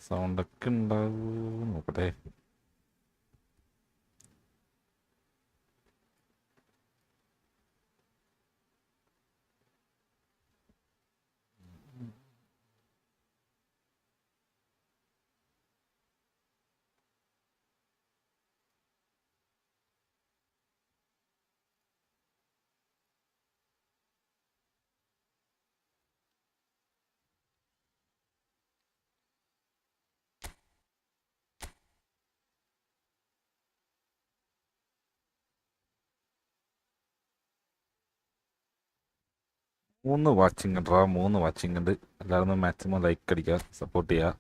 സൗണ്ടൊക്കെ ഉണ്ടാവും നോക്കട്ടെ. മൂന്ന് വാച്ചിങ് ഉണ്ടാ, 3 വാച്ചിങ് ഉണ്ട്. എല്ലാവരും മാക്സിമം ലൈക്ക് അടിക്കുക, സപ്പോർട്ട് ചെയ്യുക.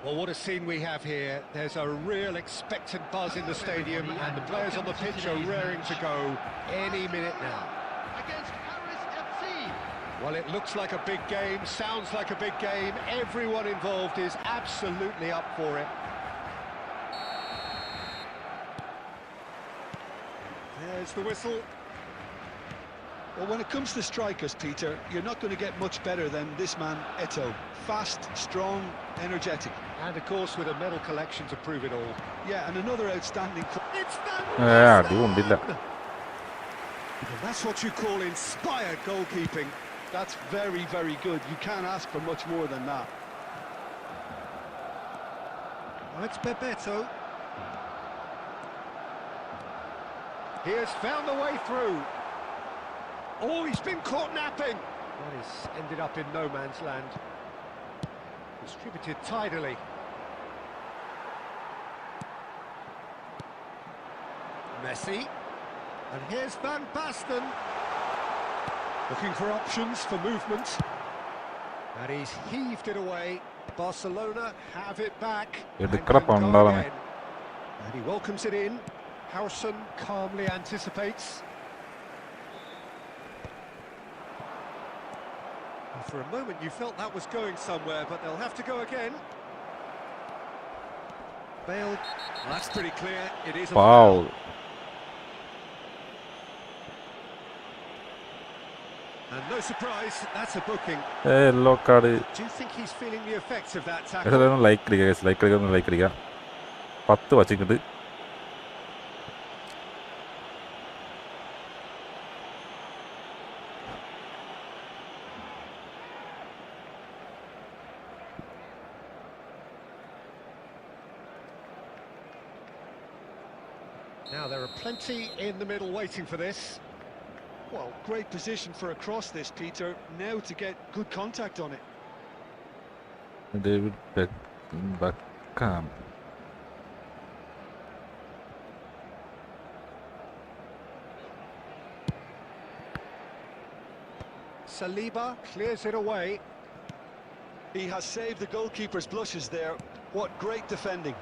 Well, what a scene we have here. There's a real expectant buzz in the stadium, and the players on the pitch are raring to go any minute now. Against Paris FC. Well, it looks like a big game, sounds like a big game. Everyone involved is absolutely up for it. There's the whistle. Well, when it comes to strikers, Peter, you're not going to get much better than this man, Eto'o. Fast, strong, energetic. And, of course, with a medal collection to prove it all. Yeah, and another outstanding... It's Van അടികൊണ്ടില്ല. Well, that's what you call inspired goalkeeping. That's very, very good. You can't ask for much more than that. Oh, it's Bebeto. He has found the way through. Oh, he's been caught napping. That has ended up in no man's land. Distributed tidily. Messi. And here's Van Basten. Looking for options for movement. And he's heaved it away. Barcelona have it back. And he welcomes it in. Harrison calmly anticipates. For a moment you felt that was going somewhere, but they'll have to go again. Bale, well, that's pretty clear. It is a foul. And no surprise, that's a booking. Yellow card. Do you think he's feeling the effects of that tackle? like അടിക്കുക 10 വച്ചിട്ടുണ്ട്. Now there are plenty in the middle waiting for this. Well, great position for a cross this, Peter. Now to get good contact on it. David Beckham. Saliba clears it away. He has saved the goalkeeper's blushes there. What great defending.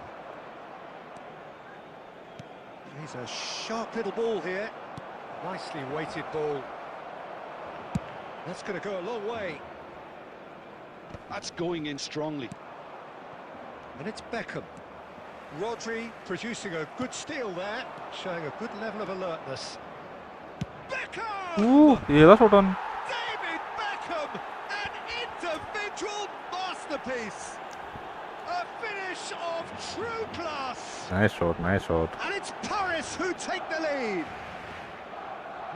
He's a sharp little ball here. Nicely weighted ball. That's going to go a long way. That's going in strongly. And it's Beckham. Rodri producing a good steal there, showing a good level of alertness. Beckham! Yeah, that's what on. David Beckham! And into piece. A finish of true class. Nice shot, nice shot. And it's Paris who take the lead.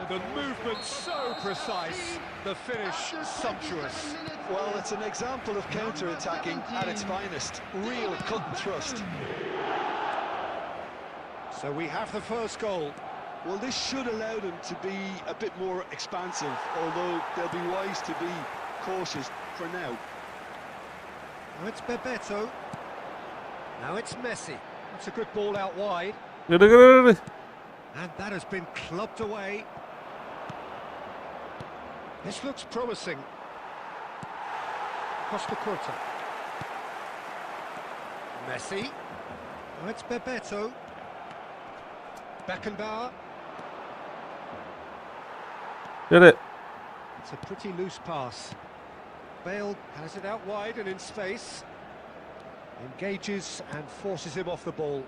The movement so precise, the finish sumptuous. Well, it's an example of counter-attacking at its finest. Real cut and thrust. So we have the first goal. Well, this should allow them to be a bit more expansive, although they'll be wise to be cautious for now. Now it's Bebeto. Now it's Messi. It's a good ball out wide. And that has been clubbed away. This looks promising. Costa Curta. Messi. Now it's Bebeto. Beckenbauer. Did it. It's a pretty loose pass. Bale has it out wide and in space. Engages and forces him off the ball.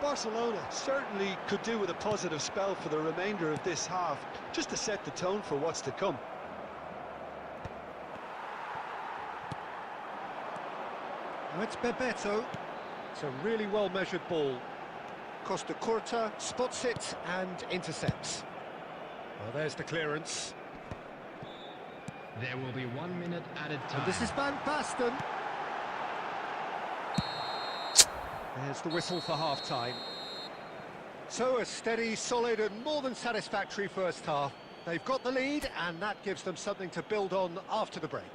Barcelona certainly could do with a positive spell for the remainder of this half, just to set the tone for what's to come. Now it's Bebeto. It's a really well-measured ball. Costa Curta spots it and intercepts. Well, there's the clearance. There will be 1 minute added time. And this is Van Basten. There's the whistle for half-time. So a steady, solid and more than satisfactory first half. They've got the lead and that gives them something to build on after the break.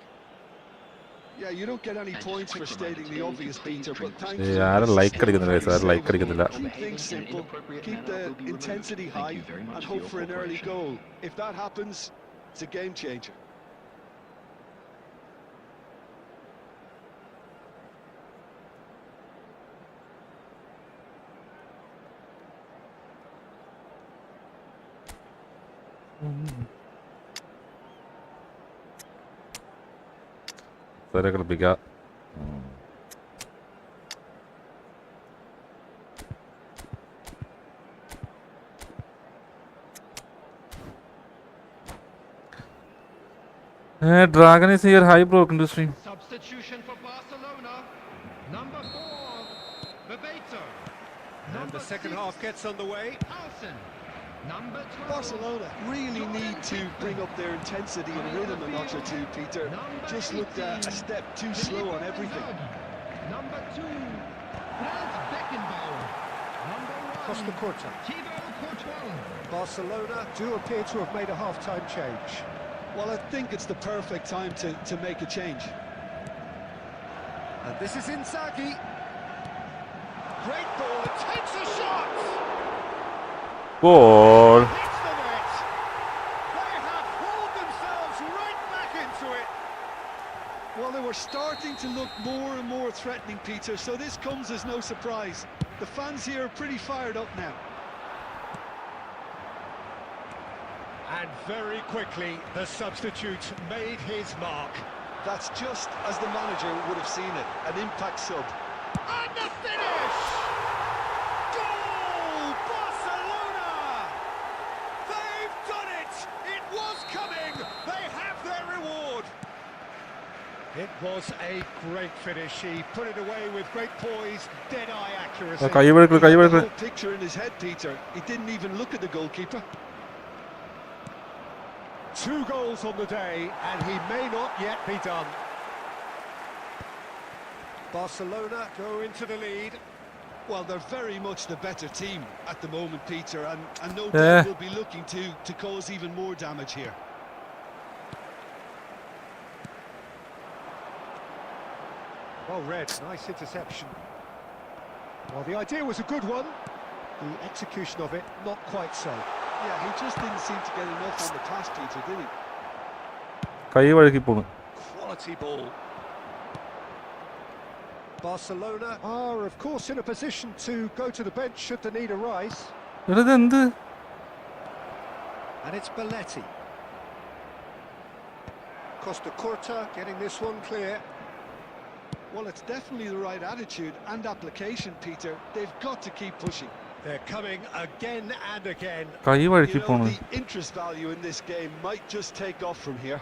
Yeah, you don't get any points for stating the obvious, Peter, but thanks Yeah, I don't like it. keep things simple, keep the intensity high and hope for an early goal. If that happens, it's a game changer. Saya കളിപ്പിക്കാം. Dragon is here. Hi, bro. Industry. Substitution for Barcelona. Number 4, Bebeto. And the second half gets underway. Alson. Number 12. Barcelona really need to bring up their intensity and rhythm a notch or two, Peter. Just looked a step too slow on everything. Number 2, Franz Beckenbauer. Number 1, Costa Curta. Thibaut Courtois. Barcelona do appear to have made a half-time change. Well, I think it's the perfect time to make a change. And this is Inzaghi. Great ball, it takes a shot! Goal. Hits the net! They have hauled themselves right back into it! Well, they were starting to look more and more threatening, Peter, so this comes as no surprise. The fans here are pretty fired up now. And very quickly, the substitute made his mark. That's just as the manager would have seen it, an impact sub. And the finish! Goal! Barcelona! They've done it! It was coming! They have their reward! It was a great finish. He put it away with great poise, dead-eye accuracy. കൈ വെടുക്കു കൈ The വെടുക്കു. whole picture in his head, Peter. He didn't even look at the goalkeeper. 2 goals on the day, and he may not yet be done. Barcelona go into the lead. Well, they're very much the better team at the moment, Peter, and no doubt will be looking to cause even more damage here. Well read, nice interception. Well, the idea was a good one. The execution of it, not quite so. Yeah, he just didn't seem to get enough on the pass, Peter, did he? കൈ വഴുക്കി പോണു. Quality ball. Barcelona are, of course, in a position to go to the bench should the need arise. ഇതെന്ത്? And it's Belletti. Costa Curta getting this one clear. Well, it's definitely the right attitude and application, Peter. They've got to keep pushing. They're coming again and again. കൈ You വഴുക്കി know, പോണു. the interest value in this game might just take off from here.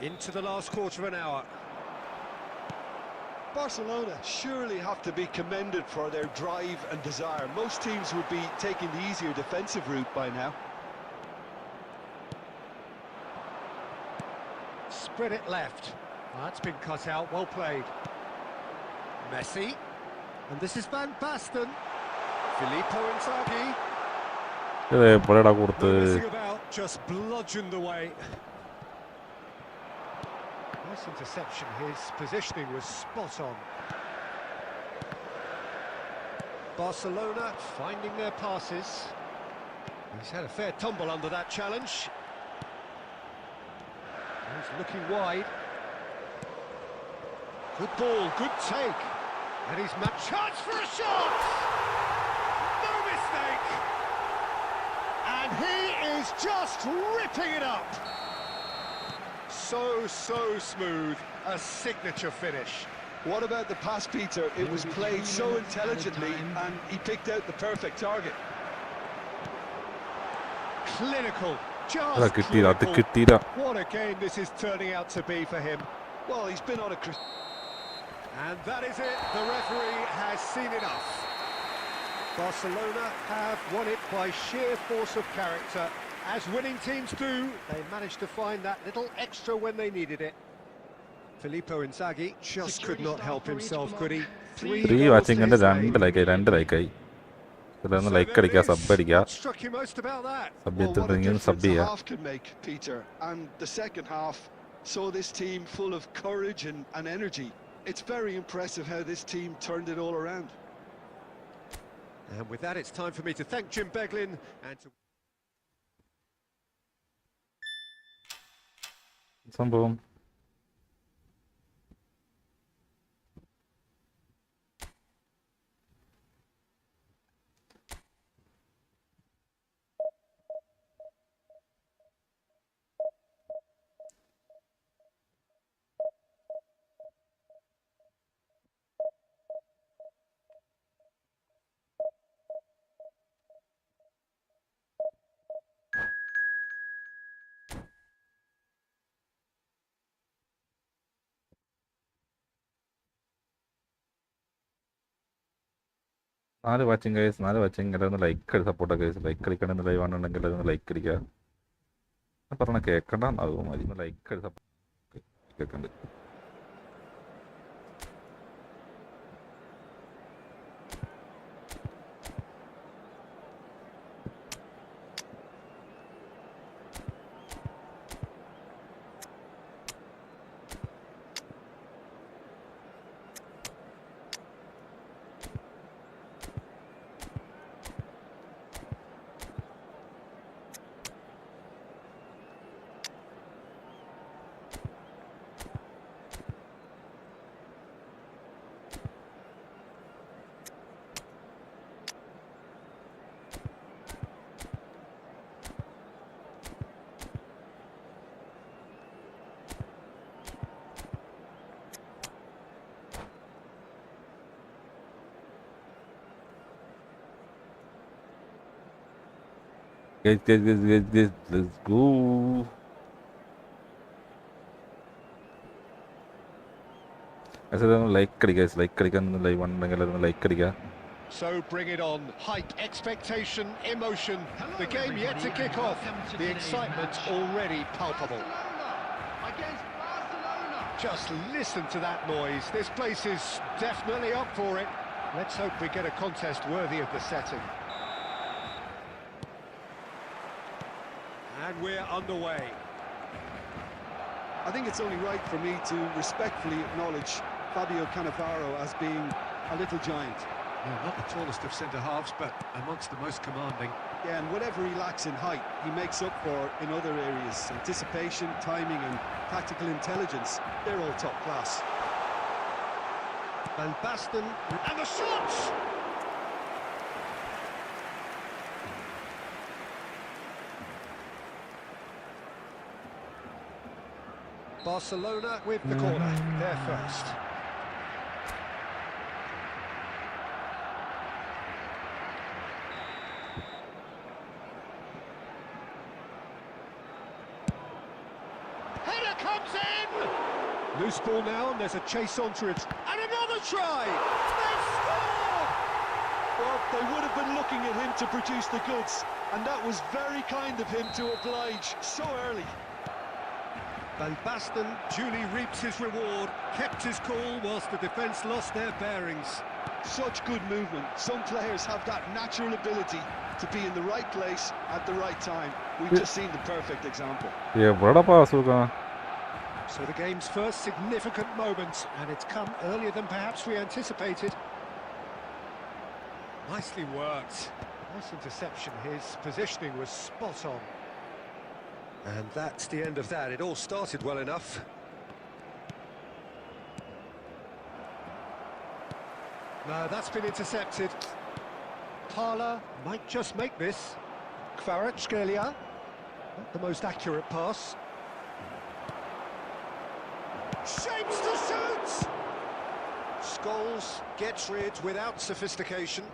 Into the last quarter of an hour. Barcelona surely have to be commended for their drive and desire. Most teams would be taking the easier defensive route by now. Spread it left. That's been cut out, well played. Messi. And this is Van Basten. Filippo Inzaghi. എപ്പോഴാ No കൊടുത്ത് messing about, just bludgeoned away. Nice interception, his positioning was spot on. Barcelona finding their passes. He's had a fair tumble under that challenge. He's looking wide. Good ball, good take. And he's matched. Chance for a shot! No mistake! And he is just ripping it up. So smooth, a signature finish. What about the pass, Peter? It was played so intelligently and he picked out the perfect target. Clinical, അത് just കിട്ടിയില്ല അത് clinical. കിട്ടിയില്ല What a game this is turning out to be for him. Well, he's been on a... And that is it, the referee has seen enough. Barcelona have won it by sheer force of character. As winning teams do, they managed to find that little extra when they needed it. Filippo Inzaghi just could not help himself, could he? 3 3 goals watching to കണ്ട് his name. 2 ലൈക്കായി ചിലൊന്ന് So like there അടിക്കുക it is. Sub അടിക്കുക What struck you most about that? Sub Well, what a ചെയ്തിട്ടുണ്ടെങ്കിൽ sub difference a ചെയ്യുക half can make, Peter. And the second half saw this team full of courage and energy. It's very impressive how this team turned it all around. And with that, it's time for me to thank Jim Beglin and to... സംഭവം നാല് watching guys 4 watching എല്ലാവരും like സപ്പോർട്ടൊക്കെ guys like അടിക്കണമെന്ന് live ആണെന്നുണ്ടെങ്കിൽ എല്ലാവരും like അടിക്കുക ഞാൻ പറഞ്ഞ കേൾക്കണ്ട എന്നാകും മതി ലൈക്ക് സപ്പോർട്ട് കേൾക്കണ്ട് Guys, let's go. ലൈക്ക് അടിക്കുക ലൈക്ക് അടിക്കാൻ ലൈവ് ആണെന്നുണ്ടെങ്കിൽ ലൈക്ക് അടിക്കുക So bring it on. Hype, expectation, emotion. The game yet to kick off. The excitement already palpable. Against Barcelona. Just listen to that noise. This place is definitely up for it. Let's hope we get a contest worthy of the setting. And we're underway. I think it's only right for me to respectfully acknowledge Fabio Cannavaro as being a little giant. Yeah, not the tallest of centre-halves, but amongst the most commanding. Yeah, and whatever he lacks in height, he makes up for in other areas. Anticipation, timing and tactical intelligence, they're all top class. Van Basten, and the shots! Barcelona with the corner, they're first. Header comes in! Loose ball now, and there's a chase onto it. And another try! They've scored! Well, they would have been looking at him to produce the goods, and that was very kind of him to oblige so early. Van Basten duly reaps his reward, kept his cool whilst the defence lost their bearings. Such good movement. Some players have that natural ability to be in the right place at the right time. We've just seen the perfect example. എവിടെ പാസുക? So the game's first significant moment, and it's come earlier than perhaps we anticipated. Nicely worked. Nice interception. His positioning was spot on. And that's the end of that. It all started well enough. No, that's been intercepted. Parla might just make this. Kvaratskhelia, not the most accurate pass. Shapes to shoot! Scholes gets rid without sophistication.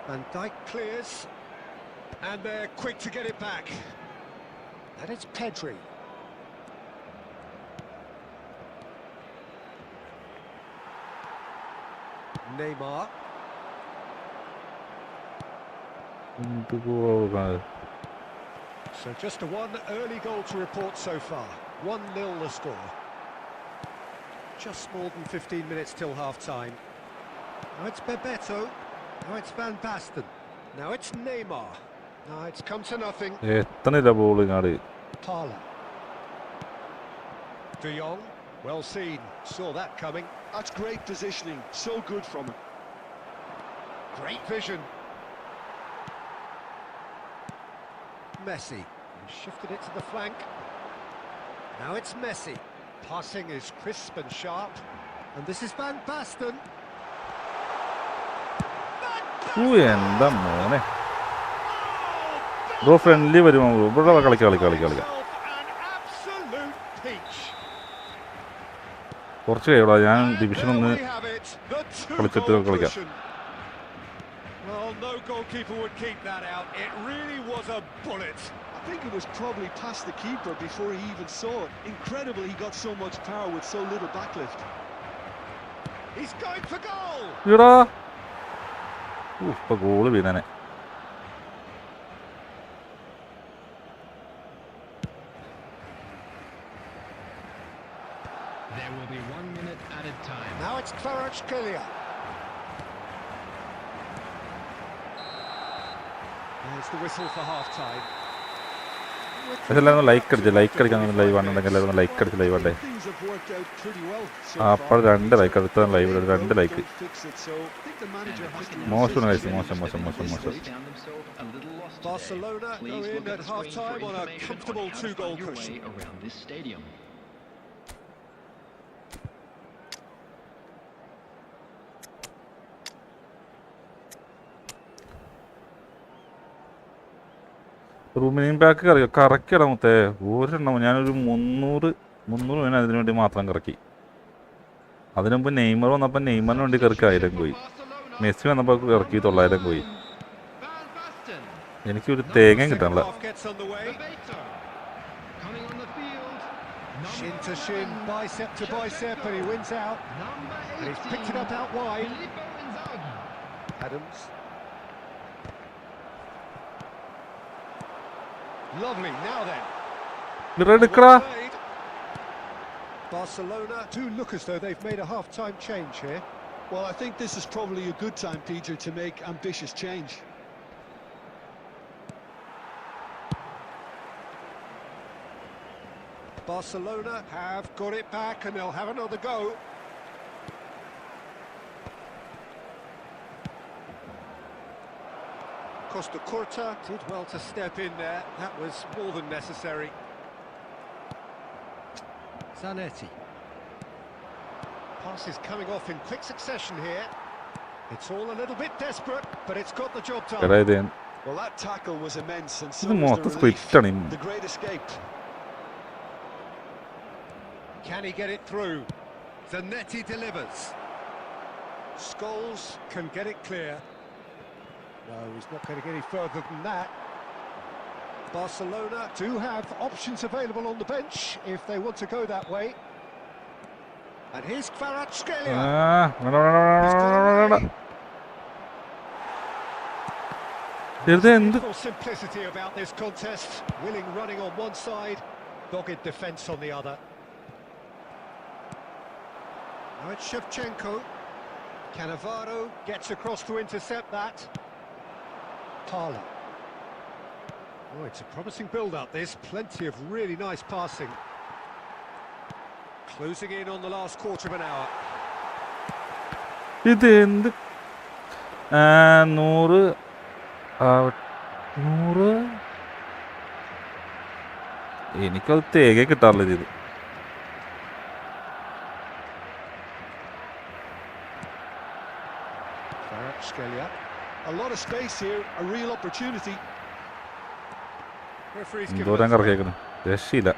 Van Dijk clears, and they're quick to get it back. And it's Pedri. Neymar. So just a one early goal to report so far. 1-0 the score. Just more than 15 minutes till half-time. Now it's Bebeto. Now it's Van Basten. Now it's Neymar. Now it's come to nothing. Parla. De Jong. Well seen. Saw that coming. That's great positioning. So good from him. Great vision. Messi. Shifted it to the flank. Now it's Messi. Passing is crisp and sharp. And this is Van Basten. എന്താ മോനെ bro friendly വരുമോ bro കളിക്കാം കുറച്ച് കഴിയടാ ഞാൻ division ഒന്ന് കളിച്ചിട്ട് കളിക്കാം Well, no goalkeeper would keep that out. It really was a bullet. I think it was probably past the keeper before he even saw it. Incredible he got so much power with so little backlift. He's going for goal. എടാ ഇപ്പൊ goal വീണനെ There will be 1 minute added time. Now it's Kvaratskhelia. There's the whistle for half-time. എല്ലാവരും like അടിക്കാൻ live ആണെന്നുണ്ടെങ്കിൽ എല്ലാവരും like അടിച്ച് live ആണ്ടേ അപ്പോൾ 2 like അടുത്ത live 2 like മോശം Barcelona go in at half-time on a comfortable 2-goal cushion. റൂമിനിങ് back കറക്കിയടാ മൊത്തേ ഒരെണ്ണം ഞാനൊരു 300 വേണം അതിനു വേണ്ടി മാത്രം കറക്കി. അതിനു മുമ്പ് നെയ്മർ വന്നപ്പോൾ നെയ്മറിന് വേണ്ടി കറക്കി 1000 പോയി. മെസ്സി വന്നപ്പോൾ ഇറക്കി 900 പോയി. എനിക്കൊരു തേങ്ങയും കിട്ടാനില്ല. Shin to shin, bicep to bicep, and he wins out. And he's picked it up out wide. Adams. Lovely, now then. Barcelona do look as though they've made a half-time change here. Well, I think this is probably a good time, Peter, to make ambitious change. Barcelona have got it back and they'll have another go. Costa Curta did well to step in there. That was more than necessary. Zanetti. Pass is coming off in quick succession here. It's all a little bit desperate, but it's got the job done. Well, that tackle was immense, and so was the relief. The great escape. Can he get it through? Zanetti delivers. Scholes can get it clear. No, he's not going to get any further than that. Barcelona do have options available on the bench if they want to go that way. And here's Kvaratskhelia. He's got away. Beautiful simplicity about this contest. Willing running on one side, dogged defence on the other. Now it's Shevchenko. Cannavaro gets across to intercept that. Parla. Oh, it's a promising build-up, this. Plenty of really nice passing. Closing in on the last quarter of an hour. ഇതെന്ത് 100 എനിക്കത് തേകെ കിട്ടാറില്ല ഇത്. A lot of space here, a real opportunity. എന്തോരം കറക്കിയേക്കണം, രക്ഷയില്ല.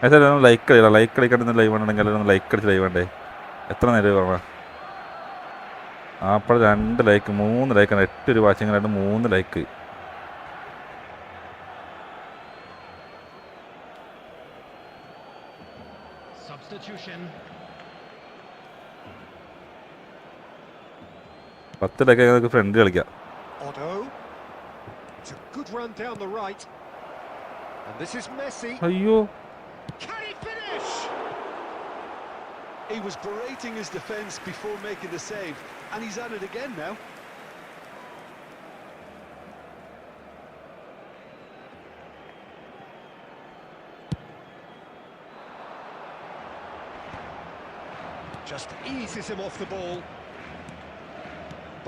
ഏതായാലും like കളിക്കാണ്ട് live ആണെങ്കിൽ like അടിച്ച് live വേണ്ടേ? എത്ര നേരം പറഞ്ഞ അപ്പോൾ 2 like 3 ലൈക്കാണ്. 8 watching 3 like. Substitution. 10 like നമുക്ക് ഫ്രണ്ട് കളിക്കാം. Otto. It's a good run down the right. And this is Messi. അയ്യോ, Can he finish? He was berating his defence before making the save, and he's at it again now. Just eases him off the ball.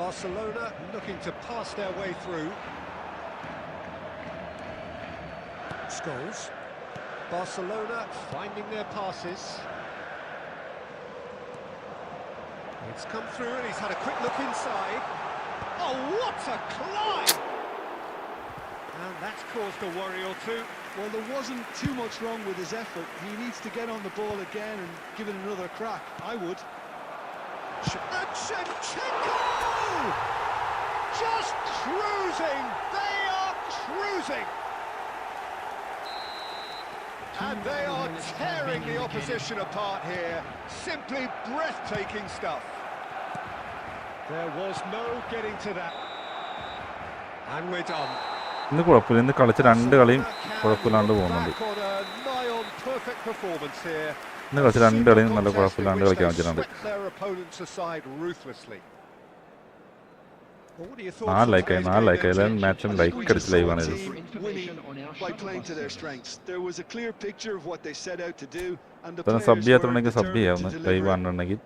Barcelona looking to pass their way through. Scholes. Barcelona finding their passes. It's come through and he's had a quick look inside. Oh, what a climb! And that's caused a worry or two. Well, there wasn't too much wrong with his effort. He needs to get on the ball again and give it another crack. I would. And Shevchenko! Just cruising! They are cruising! And they are tearing the opposition apart here. Simply breathtaking stuff. There was no getting to that. And we're done. ഇന്ന് കുഴപ്പമില്ല. ഇന്ന് കളിച്ച 2 കളിയും കുഴപ്പമില്ലാണ്ട് പോകുന്നുണ്ട്. ഇന്ന് കളിച്ച 2 കളിയും നല്ല കുഴപ്പമില്ലാണ്ട് കളിക്കാൻ പറ്റുന്നുണ്ട്. 4 ലൈക്കായി എല്ലാവരും മാച്ചും ലൈക്ക് അടിച്ച് ലൈവാണ് ഇത്. സബ് ചെയ്യാത്തുണ്ടെങ്കിൽ സബ് ചെയ്യാവുന്ന ലൈവ് ആണെന്നുണ്ടെങ്കിൽ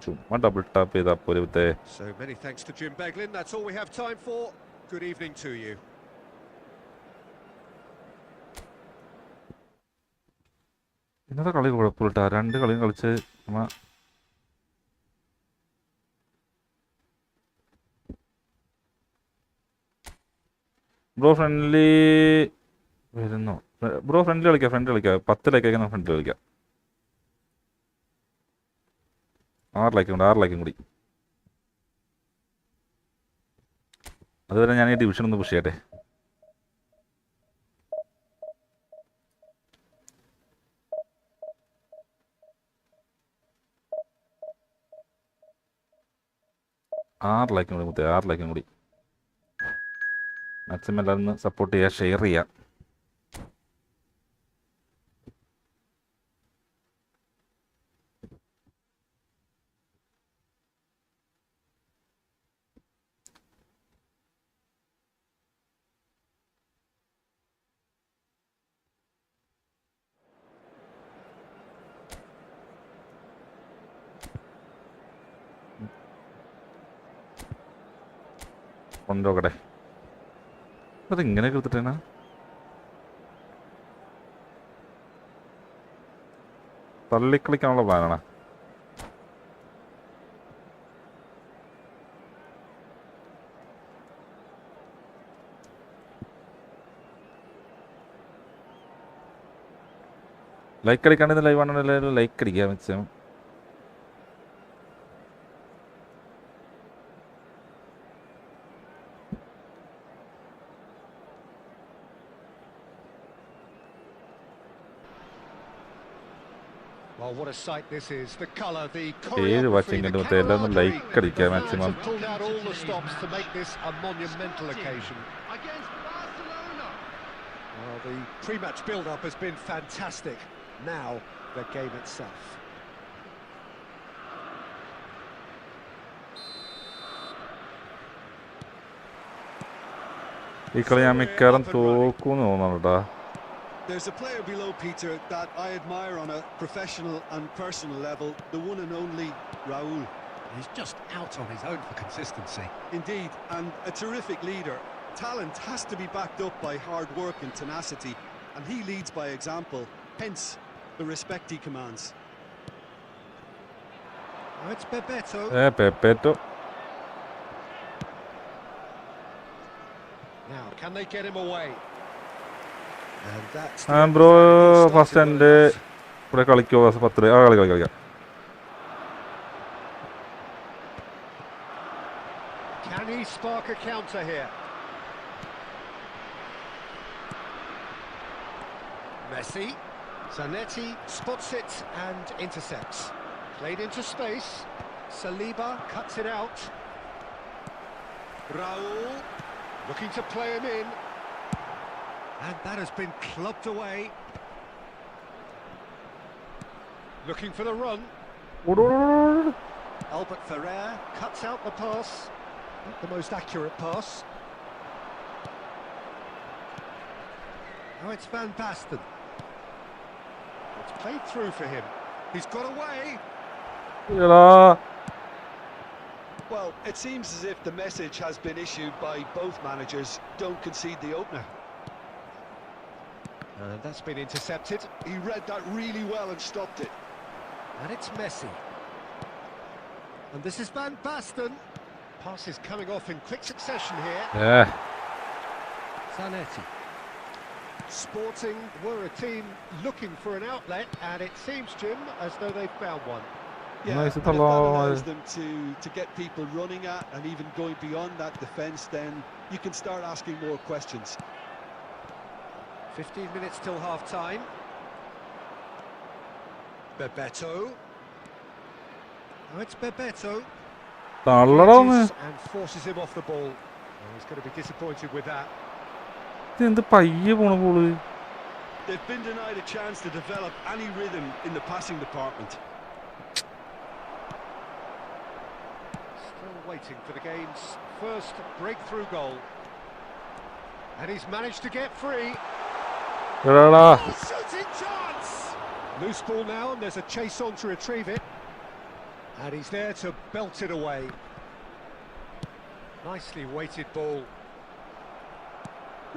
ചുമ്മാ ഡബിൾ ടാപ്പ് ചെയ്താൽ പോലെ. ഇന്നത്തെ കളി കുഴപ്പമില്ല. 2 കളിയും കളിച്ച് നമ്മ ബ്രോ ഫ്രണ്ട്ലി വരുന്നു. ബ്രോ ഫ്രണ്ട്ലി കളിക്കാം. 10 ലൈക്കൊക്കെ നമ്മൾ ഫ്രണ്ട്ലി കളിക്കാം. 6 ലൈക്കും കൂടി. അതുവരെ ഞാൻ ഈ ഡിവിഷൻ ഒന്ന് പുഷ് ചെയ്യട്ടെ. ആറ് ലൈക്കും കൂടി. മാക്സിമം എല്ലാവരും സപ്പോർട്ട് ചെയ്യുക, ഷെയർ ചെയ്യുക. കൊണ്ടോക്കട്ടെ. അതിങ്ങനെ എടുത്തിട്ടേനാ? തള്ളിക്കളിക്കാനുള്ള പ്ലാനാണ്. ലൈക്ക് അടിക്കാണ്ട് ലൈവ് ആണെന്നുണ്ടെങ്കിൽ ലൈക്ക് അടിക്കുക maximum. Well, what a sight this is. The colour, the ഏഴ് choreography, വാച്ചിങ് the ഉണ്ട് മറ്റേ എല്ലാം ഒന്ന് camaraderie. ലൈക്ക് The അടിക്കുക fans maximum. have pulled out all the stops to make this a monumental occasion. Against Barcelona. Well, the pre-match build-up has been fantastic. Now, the game itself. ഈ കളി ഞാൻ മിക്കവാറും തോക്കൂന്ന് തോന്നുന്നു കേട്ടോ. There's a player below, Peter, that I admire on a professional and personal level, the one and only Raul. He's just out on his own for consistency. Indeed, and a terrific leader. Talent has to be backed up by hard work and tenacity, and he leads by example, hence the respect he commands. Oh, it's Bebeto. പെപ്പേറ്റോ. Now, can they get him away? And that's bro first എൻ്റെ ഇവിടെ കളിക്കോ 10 കളിക്കാം. Can he spark a counter here? Messi. Zanetti spots it and intercepts. Played into space. Saliba cuts it out. Raul looking to play him in. And that has been clubbed away. Looking for the run. Albert Ferrer cuts out the pass. Not the most accurate pass. Now it's Van Basten. It's played through for him. He's got away. Well, it seems as if the message has been issued by both managers, don't concede the opener. And that's been intercepted. He read that really well and stopped it. And it's Messi. And this is Van Basten. Pass is coming off in quick succession here. Zanetti. Sporting were a team looking for an outlet, and it seems, Jim, as though they've found one. Yeah, Nice and if that ball. allows them to get people running at and even going beyond that defence, then you can start asking more questions. 15 minutes till half-time. Bebeto. Oh, it's Bebeto. And forces him off the ball. Oh, he's going to be disappointed with that. എന്ത് പയ്യെ പോണ ball. They've been denied a chance to develop any rhythm in the passing department. Still waiting for the game's first breakthrough goal. And he's managed to get free. Shooting chance! Loose ball now, and there's a chase on to retrieve it. And he's there to belt it away. Nicely weighted ball.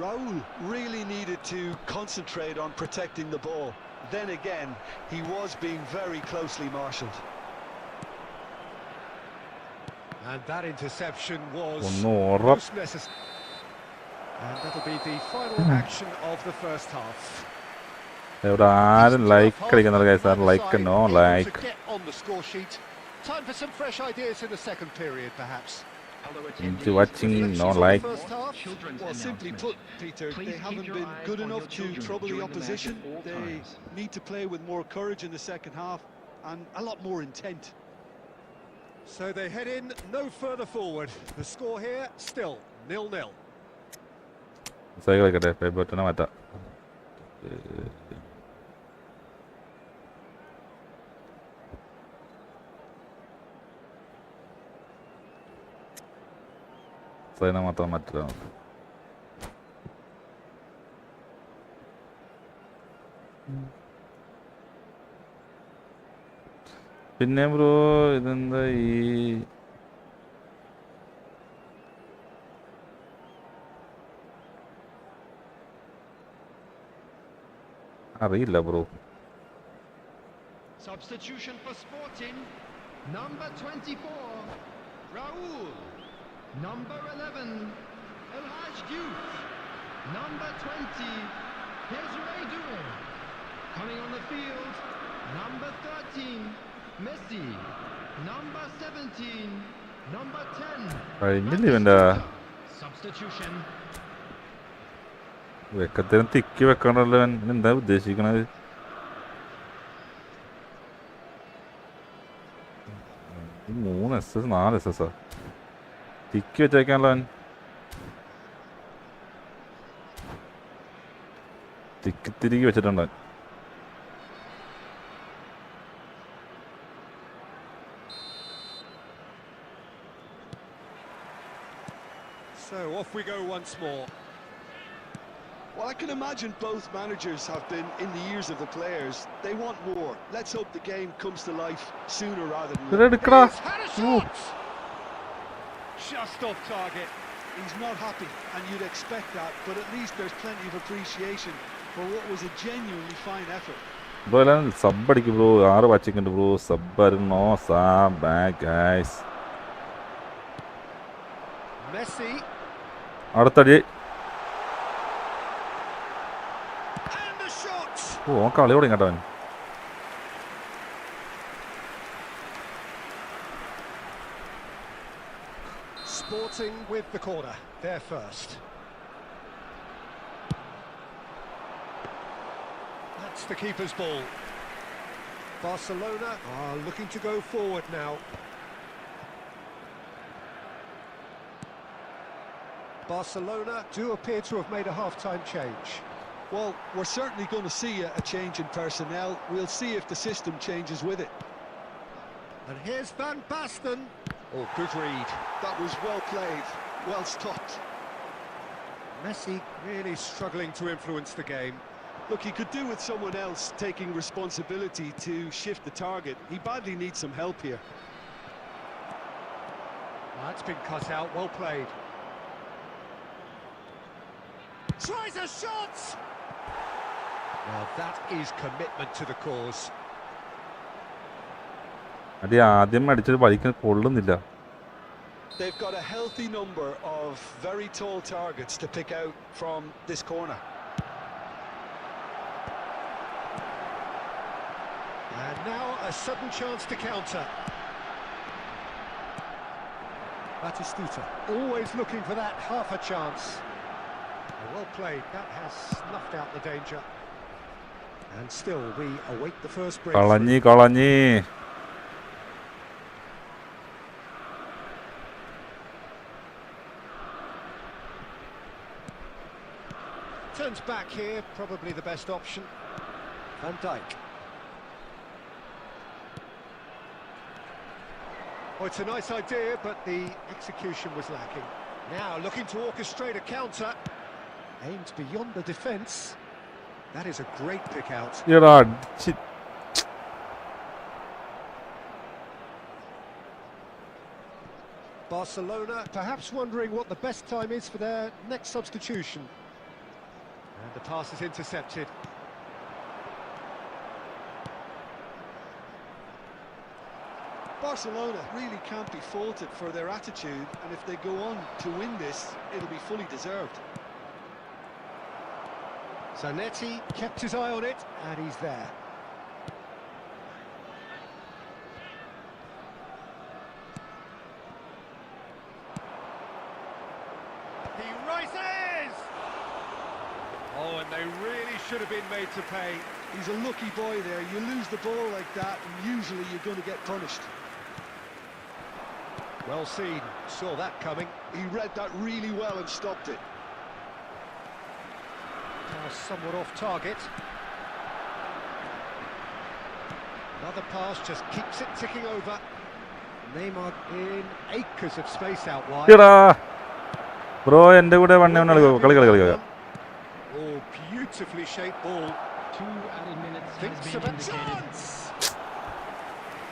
Raul really needed to concentrate on protecting the ball. Then again, he was being very closely marshalled. And that interception was ഒന്നോറ. most necessary. And that'll be the final action of the first half. ഇവിടെ ആരും like അടിക്കുന്നില്ല guys. ആരും like no like. Get on the score sheet. Time for some fresh ideas in the second period, perhaps. Into watching no like. Well, simply put, Peter, they haven't been good enough to trouble the opposition. They need to play with more courage in the second half and a lot more intent. So they head in no further forward. The score here still 0-0. Cycle കളിക്കട്ടെ. പേപ്പറിനെ മാറ്റാം. സൈന മാത്രം മാറ്റാം. പിന്നെ bro ഇതെന്താ ഈ അറിയില്ല bro. Substitution for Sporting. Number 24, Raul. Number 11, El Haj Diouf. Number 20, here's RYZEN. Coming on the field, number 13, Messi. Number 17, number 10. കഴിഞ്ഞില്ല ഇവൻ്റെ Substitution. വെക്കത്തിന് തിക്കി വെക്കണല്ലോ. എന്താ ഉദ്ദേശിക്കണത്? SS 4 SS തിക്കി വെച്ചേക്കാണല്ലോ അവൻ. തിരികെ വെച്ചിട്ടുണ്ട് അവൻ. So off we go once more. Well, I can imagine both managers have been in the ears of the players. They want more. Let's hope the game comes to life sooner rather than later. എടുക്കടാ. He's had a shot! Just off target. He's not happy, and you'd expect that, but at least there's plenty of appreciation for what was a genuinely fine effort. Bro എല്ലാം sub അടിക്കും bro. 6 watching ഉണ്ട് bro. Sub ആയിരുന്നോ? Sam back guys. Messi. അടുത്തടി. And a shot! ഓ കളി തുടങ്ങി കേട്ടോ അവൻ. Sporting with the corner. There first. That's the keeper's ball. Barcelona are looking to go forward now. Barcelona do appear to have made a half-time change. Well, we're certainly going to see a change in personnel. We'll see if the system changes with it. And here's Van Basten. Oh, good read. That was well played, well stopped. Messi really struggling to influence the game. Look, he could do with someone else taking responsibility to shift the target. He badly needs some help here. That's been cut out, well played. Tries a shot! Well, that is commitment to the cause. അടി ആദ്യം അടിച്ചത് വലിക്കാൻ കൊള്ളുന്നില്ല. They've got a healthy number of very tall targets to pick out from this corner. And now a sudden chance to counter. Batistuta always looking for that half a chance. Well played, that has snuffed out the danger. And still we await the first break. കളഞ്ഞി. Turns back here, probably the best option. Van Dijk. Oh, it's a nice idea, but the execution was lacking. Now looking to orchestrate a counter. Aims beyond the defence. That is a great pick out. എടാ അടിച്ച്. Barcelona perhaps wondering what the best time is for their next substitution. And the pass is intercepted. Barcelona really can't be faulted for their attitude, and if they go on to win this, it'll be fully deserved. Zanetti kept his eye on it, and he's there. He rises! Oh, and they really should have been made to pay. He's a lucky boy there. You lose the ball like that, and usually you're going to get punished. Well seen, saw that coming. He read that really well and stopped it. Now somewhat off target. Another pass just keeps it ticking over. Neymar in acres of space out wide. എടാ bro എൻ്റെ കൂടെ വണ്ണ കളി. Oh, beautifully shaped ball. 2 added minutes has Thinks been of a indicated. chance!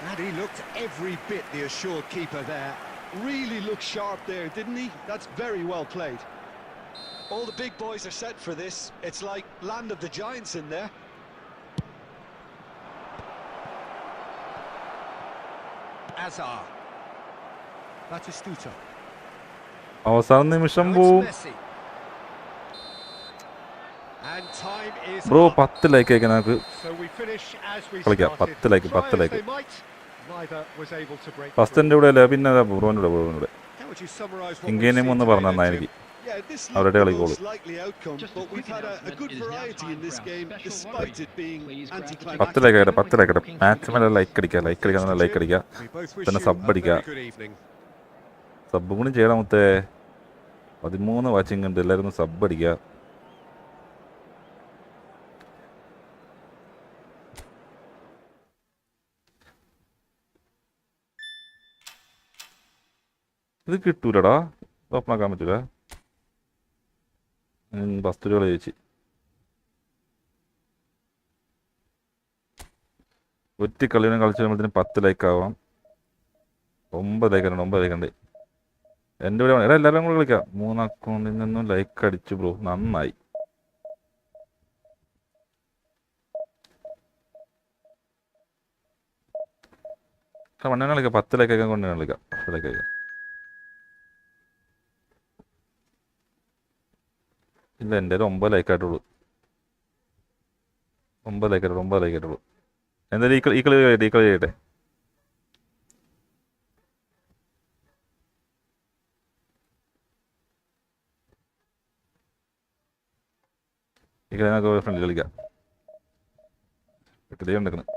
And he looked every bit the assured keeper there. Really looked sharp there, didn't he? That's very well played. All the big boys are set for this. It's like land of the giants in there. Azar. Batistuta. അവസാന നിമിഷം Now പോവും. it's Messi. And time is bro up. 10 like അയക്കാൻ നമുക്ക് So we finish as we കളിക്കാം. started. 10 like, Try 10 as like. they might, neither was able to break first through. എൻ്റെ കൂടെ അല്ലേ പിന്നെ ബ്രോൻ്റെ കൂടെ. How would you summarise what English we've ഒന്ന് seen പറഞ്ഞു today, തന്നാ then, എനിക്ക്. Tim? Yeah, this അവരുടെ looked the കളിക്കോളൂ. most likely outcome, but we've had a good variety in this game, despite it being 10 anticlimactic. Like ആയിട്ട് 10 like ആയിട്ട് maximum like അടിക്കുക like അടിക്കുക We both wish പിന്നെ you sub a അടിക്കുക very good evening. Sub കൂടി ചെയ്യണം മുത്തേ 13 watching ഉണ്ട് എല്ലാവരും സബ് അടിക്കുക ഇത് കിട്ടൂലടാ ഓപ്പൺ ആക്കാൻ പറ്റൂല ഫസ്റ്റ് ഒരു കളി ചോദിച്ചു ഒറ്റ കളിയും കളിച്ച് കഴിയുമ്പോഴത്തേന് 10 ലൈക്ക് ആവാം 9 ലൈക്ക് ഉണ്ട് എൻ്റെ ഇവിടെ എടാ എല്ലാവരും കൂടെ കളിക്കാം 3 അക്കൗണ്ടിൽ നിന്നും ലൈക്ക് അടിച്ചു ബ്രോ നന്നായി മണ്ണ കളിക്കാം 10 ലൈക്കൊക്കെ കൊണ്ട് കളിക്കാം 10 ലൈക്കൊക്കെ ഇല്ല എൻ്റെ 9 ലൈക്കായിട്ടുള്ളൂ 9 ലൈക്കായിട്ടുള്ളൂ എന്തായാലും ഈ കളി ചെയ്യട്ടെ ഈ കളി നമുക്ക് ഫ്രണ്ടിൽ കളിക്കാം ഉണ്ടെക്കണം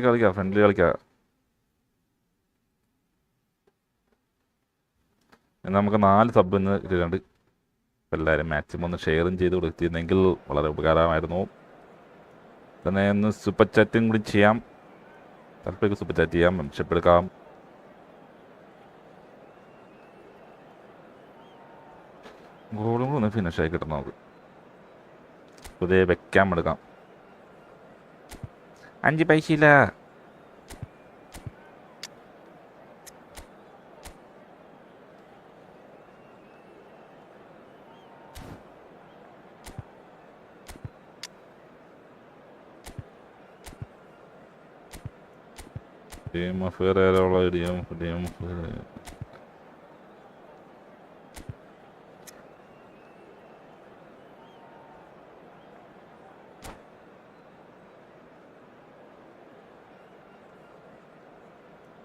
കളിക്കാം ഫ്രണ്ട്ലി കളിക്കാം നമുക്ക് 4 സബ് ഇന്ന് കിട്ടിയിട്ടുണ്ട് എല്ലാവരും മാക്സിമം ഒന്ന് ഷെയറും ചെയ്ത് കൊടുത്തിരുന്നെങ്കിൽ വളരെ ഉപകാരമായിരുന്നു തന്നെ ഒന്ന് സൂപ്പർ ചാറ്റും കൂടി ചെയ്യാം താല്പര്യം സൂപ്പർ ചാറ്റ് ചെയ്യാം മെമ്പർഷിപ്പ് എടുക്കാം ഗോളും കൂടെ ഒന്ന് ഫിനിഷായി കിട്ടണം നമുക്ക് പുതിയ വെക്കാം എടുക്കാം 5 പൈസയില്ല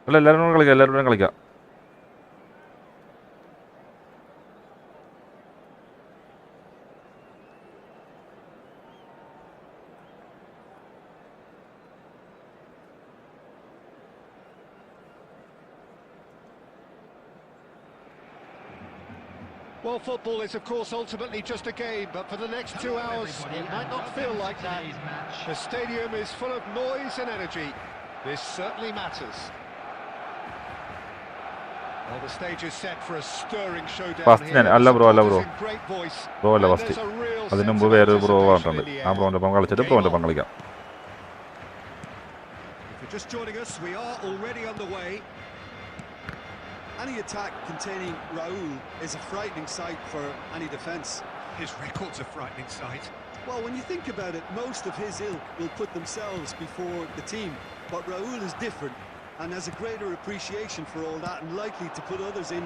അല്ല എല്ലാവരും കളിക്കാം Well, football is, of course, ultimately just a game, but for the next 2 hours, it might not feel like that. The stadium is full of noise and energy. This certainly matters. Well, the stage is set for a stirring showdown here. അല്ല bro In great voice. Bro അല്ല And first there's a real അതിന് sense മുമ്പ് of വേറൊരു bro anticipation പറഞ്ഞിട്ടുണ്ട് in the ആ air. ബ്രോൻ്റെ ഒപ്പം കളിച്ചിട്ട് ബ്രോൻ്റെ ഒപ്പം കളിക്കാം If you're just joining us, we are already underway. Any attack containing Raul is a frightening sight for any defence. His record's a frightening sight. Well, when you think about it, most of his ilk will put themselves before the team. But Raul is different and has a greater appreciation for all that and likely to put others in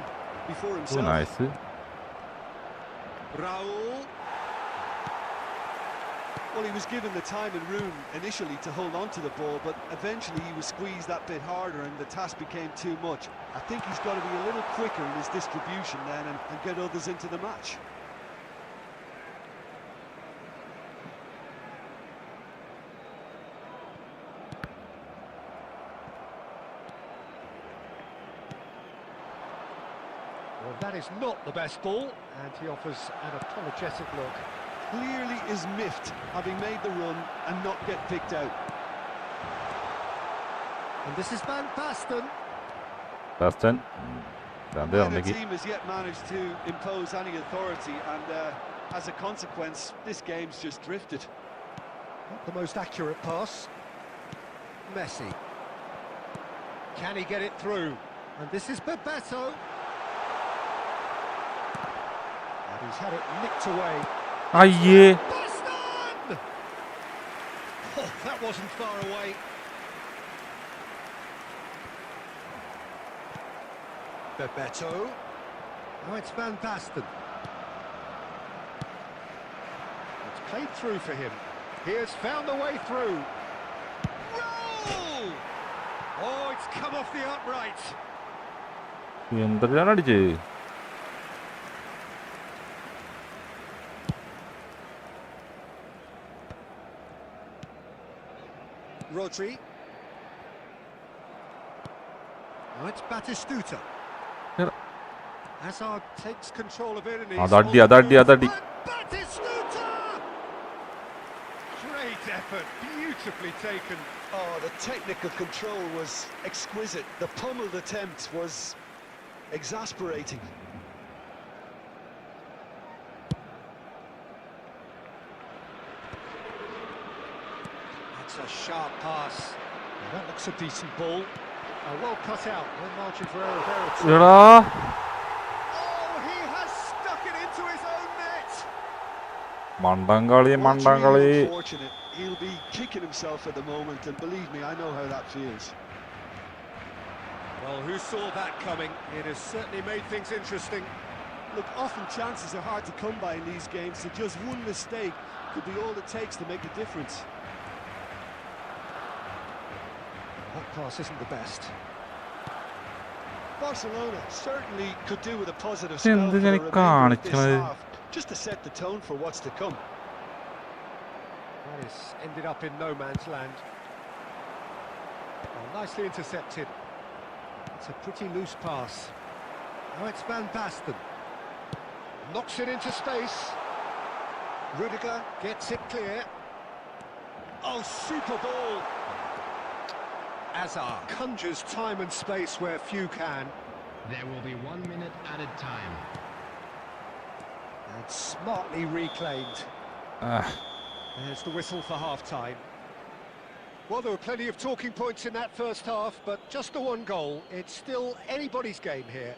before himself. Nice Raul. Well, he was given the time and room initially to hold on to the ball, but eventually he was squeezed that bit harder and the task became too much. I think he's got to be a little quicker in his distribution then and get others into the match. Well, that is not the best ball, and he offers an apologetic look. Clearly is miffed having made the run and not get picked out. And this is Van Basten. Last Neither team has yet managed to impose any authority, and as a consequence, this game's just drifted. Not the most accurate pass. Messi. Can he get it through? And this is Bebeto. And he's had it nicked away. അയ്യേ Basten! Oh, that wasn't far away. Bebeto. Now it's Van Basten. It's played through for him. He has found the way through. Roll! Oh, it's come off the upright. എന്തൊക്കെയാണ് അടിച്ച് Rodri. Now it's Batistuta. Hazard takes control of it and he's അതടി Batistuta! Great effort, beautifully taken. Oh, the technical control was exquisite. The pummeled attempt was exasperating. That's a sharp pass. Now that looks a decent ball. Well cut out. No margin for error there at all. എടാ Oh, he has stuck it into his own net. മണ്ടങ്കളി That's really unfortunate. He'll be kicking himself at the moment, and believe me, I know how that feels. Well, who saw that coming? It has certainly made things interesting. Look, often chances are hard to come by in these games, so just one mistake could be all it takes to make a difference. That pass isn't the best. Barcelona certainly could do with a positive എന്ത് spell for the ഞാൻ remainder of this കാണിക്കണത് half, just to set the tone for what's to come. That has ended up in no man's land. Well, nicely intercepted. It's a pretty loose pass. Now it's Van Basten. Knocks it into space. Rudiger gets it clear. Oh, super ball. Hazard conjures time and space where few can. There will be 1 minute added time. And smartly reclaimed. There's the whistle for half-time. Well, there were plenty of talking points in that first half, but just the one goal. It's still anybody's game here.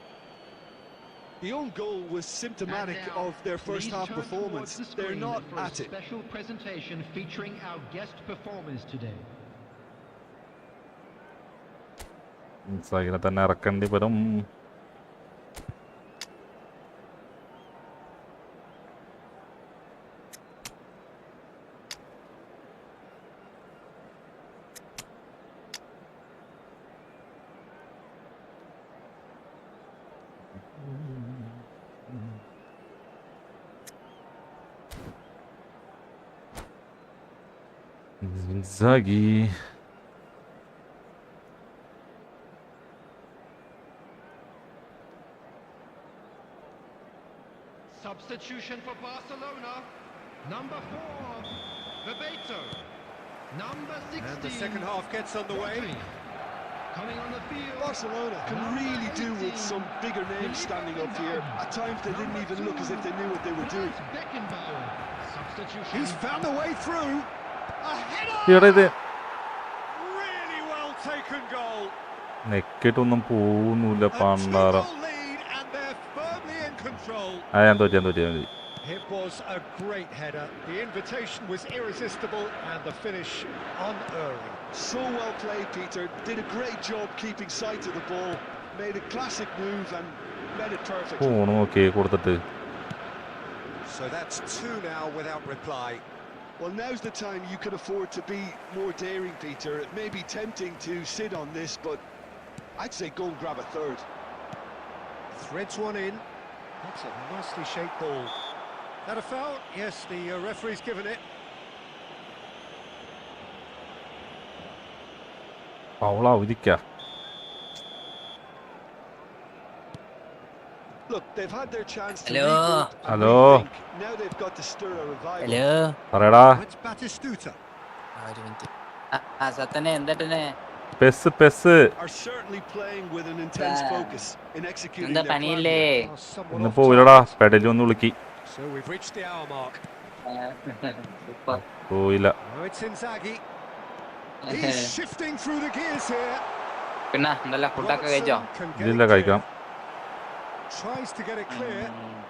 The own goal was symptomatic of their first half performance. They're not at it. Special presentation featuring our guest performers today. സൈനെ തന്നെ ഇറക്കേണ്ടി വരും Zaghi. Substitution for Barcelona. Number 4, Bebeto. Number 16. And the second half gets underway. Rodri. Coming on the field. Barcelona can really do with some bigger names standing up here. At times they didn't even look as if they knew what they were doing. Substitution. He's found a way through. A header! ഇത് Really well taken goal. നെക്കിട്ടൊന്നും പോകുന്നില്ല A പണ്ടാറ 2-goal lead and they're firmly in control. എന്തോ ചെയ്യാൻ It was a great header. The invitation was irresistible and the finish unerring. So well played, Peter. Did a great job keeping sight of the ball. Made a classic move and read it perfectly. Phone നോക്കി കൊടുത്തിട്ട് So that's 2 now without reply. Well, now's the time you can afford to be more daring, Peter. It may be tempting to sit on this, but I'd say go and grab a third. Threads one in. That's a nicely shaped ball. That a foul? Yes, the referee's given it. അവളാ വിധിക്ക Look, they've had their chance to Hello. regroup and Hello. rethink. Now they've got to stir a revival. Hello പറയടാ That's Batistuta. ഒരു minute ആ സത്തനെ എന്താട്ടനെ pes Are certainly playing with an intense focus in executing എന്താ their plan. പണിയില്ലേ Oh, somewhat ഇന്ന് off പോയില്ലടാ target. പെടലി ഒന്ന് വിളിക്കി So we've reached the hour mark. Super പോയില്ല Now it's Inzaghi. He's shifting through the gears here. പിന്നെ എന്തല്ല ഫുഡൊക്കെ കഴിച്ചോ Robertson can get ഇതില്ല it കഴിക്കാം clear. Tries to get it clear.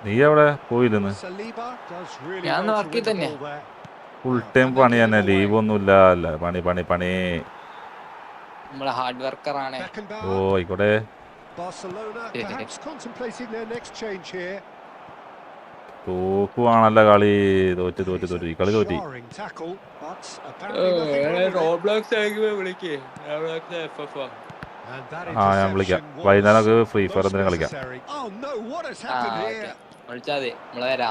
നീ എവിടെ പോയില്ലെന്ന് Saliba does really ഞാൻ well to work win the തന്നെ. ball there. ഫുൾ ടൈം പണി തന്നെ ലീവ് ഒന്നുമില്ല അല്ല പണി നമ്മളെ ഹാർഡ് വർക്കർ ആണ് ഓ Beckenbauer. ആയിക്കോട്ടെ Barcelona perhaps contemplating their next change here. തോക്കുവാണല്ലോ കളി. തോറ്റ് ഈ കളി തോറ്റി. Jarring tackle, but apparently nothing wrong with it. And that ഞാൻ വിളിക്കാം. interception വൈകുന്നേരം was ഫ്രീ ഫയർ most എന്തെങ്കിലും കളിക്കാം. necessary. Oh no, what has happened here?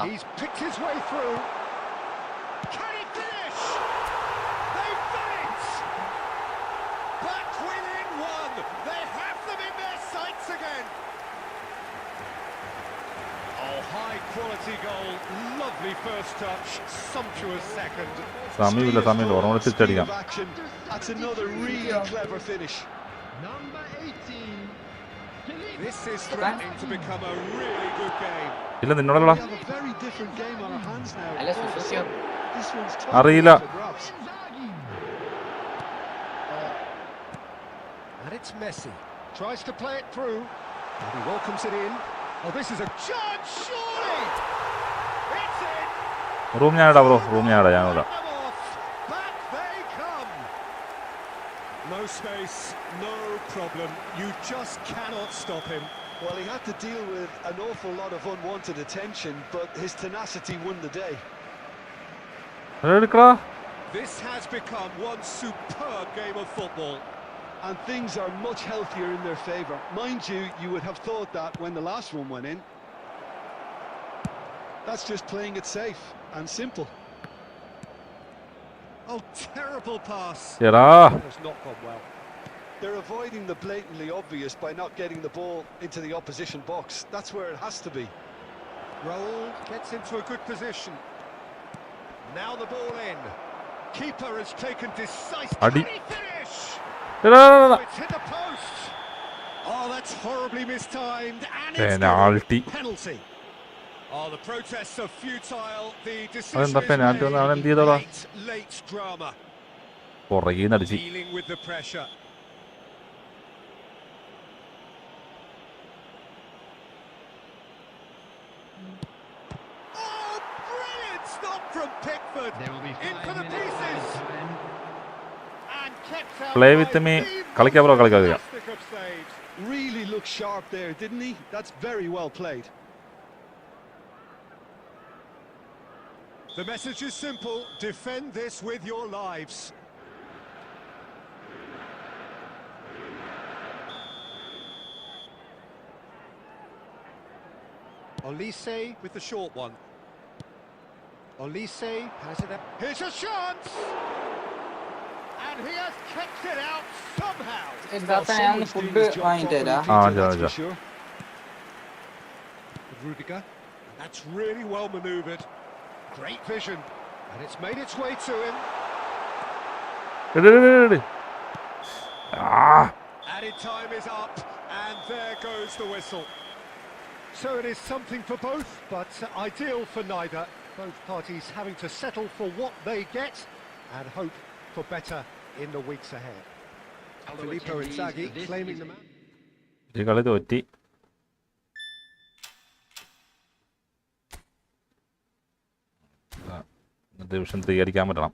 He's picked his way through. Can he finish? They've done it! Back within one. They have them in their sights again. Oh, high quality goal. Lovely first touch. Sumptuous second. സമയമില്ല ഓർമ്മ തിരിച്ചടിക്കാം. That's another really clever finish. Number 18. This is threatening to become a really good game. ഇല്ല നിന്നോടല്ല. We have a very different game on our hands now. This one's അറിയില്ല. totally up for grabs. And it's Messi. Tries to play it through. And he welcomes it in. Oh, this is a chance, surely! It's in! Room ഞാനിടാ bro. ഞാനിടാം. Them off. Back they come. No space, no problem. You just cannot stop him. Well, he had to deal with an awful lot of unwanted attention, but his tenacity won the day. എടുക്കടാ. This has become one superb game of football. And things are much healthier in their favour. Mind you, you would have thought that when the last one went in. That's just playing it safe and simple. Oh, terrible pass. എടാ. Has not gone well. They're avoiding the blatantly obvious by not getting the ball into the opposition box. That's where it has to be. Raul gets into a good position. Now the ball in. Keeper has taken decisive. Adi. Can he finish? എടാ. Oh, it's hit the post. Oh, that's horribly mistimed. And it's Penalty. penalty. Oh, the protests are futile. The decision അതെന്താ is penalty made. വന്നത്? അവൻ എന്ത് ചെയ്തോടാ? Late drama. പുറകീന്ന് അടിച്ച്. Dealing with the pressure. Oh, brilliant stop from Pickford. There will be In 5 for the minutes pieces. added time. And kept out Play by with me. the കളിക്കാം bro കളിക്കാം. fantastic of saves. Really looked sharp there, didn't he? That's very well played. The message is simple. Defend this with your lives. Olise with the short one. Olise has it up. Here's a chance! And he has kept it out somehow. Someone's doing his job properly, Ah, Peter, yeah, that's for yeah. sure. Rudiger. That's really well manoeuvred. Great vision. And it's made its way to him. Added time is up. And there goes the whistle. So it is something for both, but ideal for neither. Both parties having to settle for what they get and hope for better in the weeks ahead. Filippo Inzaghi claiming the man. ഈ കളി തോറ്റി. Division 3 അടിക്കാൻ പറ്റണം.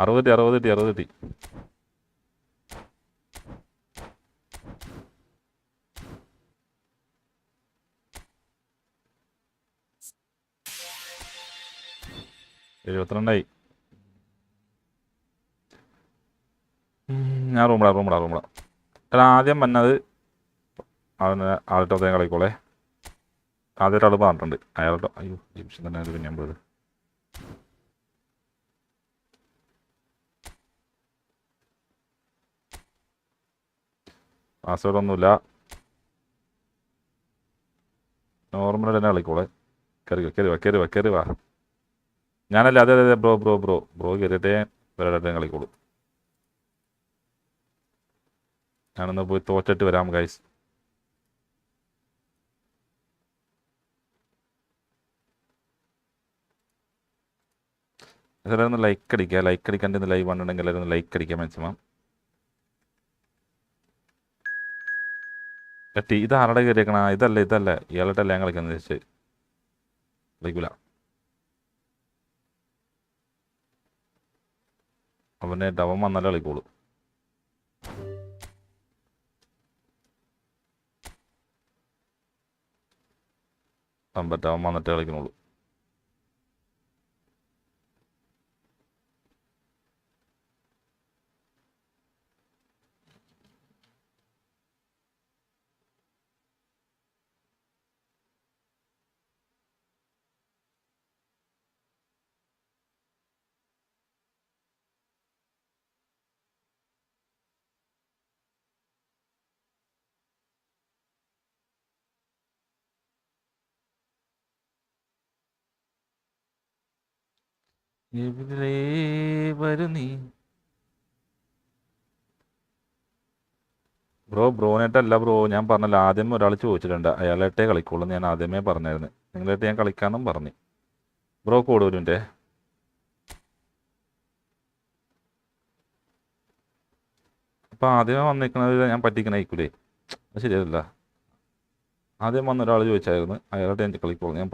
അറുപത് കിട്ടി. എഴുപത്തിരണ്ടായി. ഞാൻ റൂമിടാ. ആദ്യം വന്നത് അവന് ആദ്യത്തെ കളിക്കോളെ. ആദ്യമായിട്ട് ആൾ പറഞ്ഞിട്ടുണ്ട് അയാളുടെ. അയ്യോ ജിംഷൻ തന്നെ പിന്നെ പോയത്. പാസ്വേഡ് ഒന്നുമില്ല. തന്നെ കളിക്കോളെ. കയറി വാ. ഞാനല്ല, അതെ ബ്രോ കയറിയിട്ടേ വരാട്ടെ കളിക്കോളൂ. ഞാനൊന്ന് പോയി തോറ്റിട്ട് വരാം ഗൈസ്. എല്ലാവരും ഒന്ന് ലൈക്ക് അടിക്കാണ്ട് ലൈവ് വന്നിട്ടുണ്ടെങ്കിൽ എല്ലാവരും ഒന്ന് ലൈക്ക് അടിക്കുക മാക്സിമം. ഇത് ആരുടെ കയറിയേക്കണ? ഇതല്ല ഇയാളുടെ ഞാൻ കളിക്കുന്നത് വെച്ച് കളിക്കൂല. അവനെ ഡവൻ വന്നാലേ കളിക്കോളൂ. അവൻ വന്നിട്ടേ കളിക്കണുള്ളൂ. എവിടെ വരും നീ? ബ്രോനായിട്ടല്ല ബ്രോ, ഞാൻ പറഞ്ഞല്ലോ. ആദ്യം ഒരാൾ ചോദിച്ചിട്ടുണ്ട്, അയാളായിട്ടേ കളിക്കുള്ളൂ. ഞാൻ ആദ്യമേ പറഞ്ഞായിരുന്നു, നിങ്ങളായിട്ട് ഞാൻ കളിക്കാമെന്നും പറഞ്ഞു. ബ്രോ കോഡ് വരുന്നുണ്ടേ. അപ്പം ആദ്യമേ വന്നിരിക്കുന്നത് ഞാൻ പറ്റിക്കണേക്കൂലേ? അത് ശരിയല്ല. ആദ്യം വന്ന ഒരാൾ ചോദിച്ചായിരുന്നു, അയാളായിട്ട് ഞാൻ കളിക്കുള്ളൂ. ഞാൻ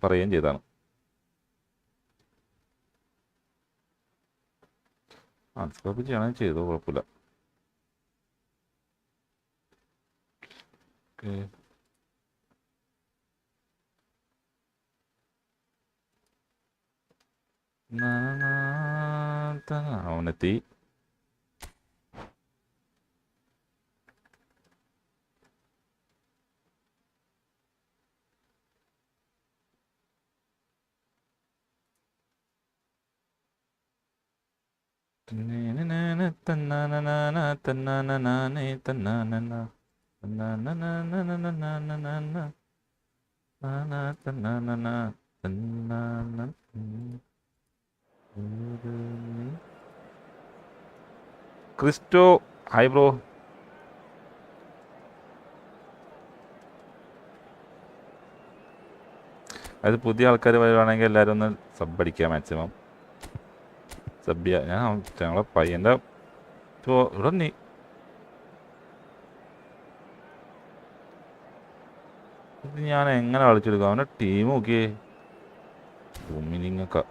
പറയുകയും ചെയ്താണ്. സ്കോപ്പ് ചെയ്യണമെങ്കിൽ ചെയ്തോ, കുഴപ്പമില്ല. അവനെത്തി. Christo hi bro. അത് പുതിയ ആൾക്കാർ വരുവാണെങ്കിൽ എല്ലാവരും ഒന്ന് സബ് അടിക്കുക മാക്സിമം. സബ് ചെയ്യാം. ഞങ്ങളെ പയ്യൻ്റെ ഇവിടെ നീ ഞാൻ എങ്ങനെ കളിച്ചെടുക്കാം? അവൻ്റെ ടീം നോക്കിയേ, മിനിങ്ങൊക്കെ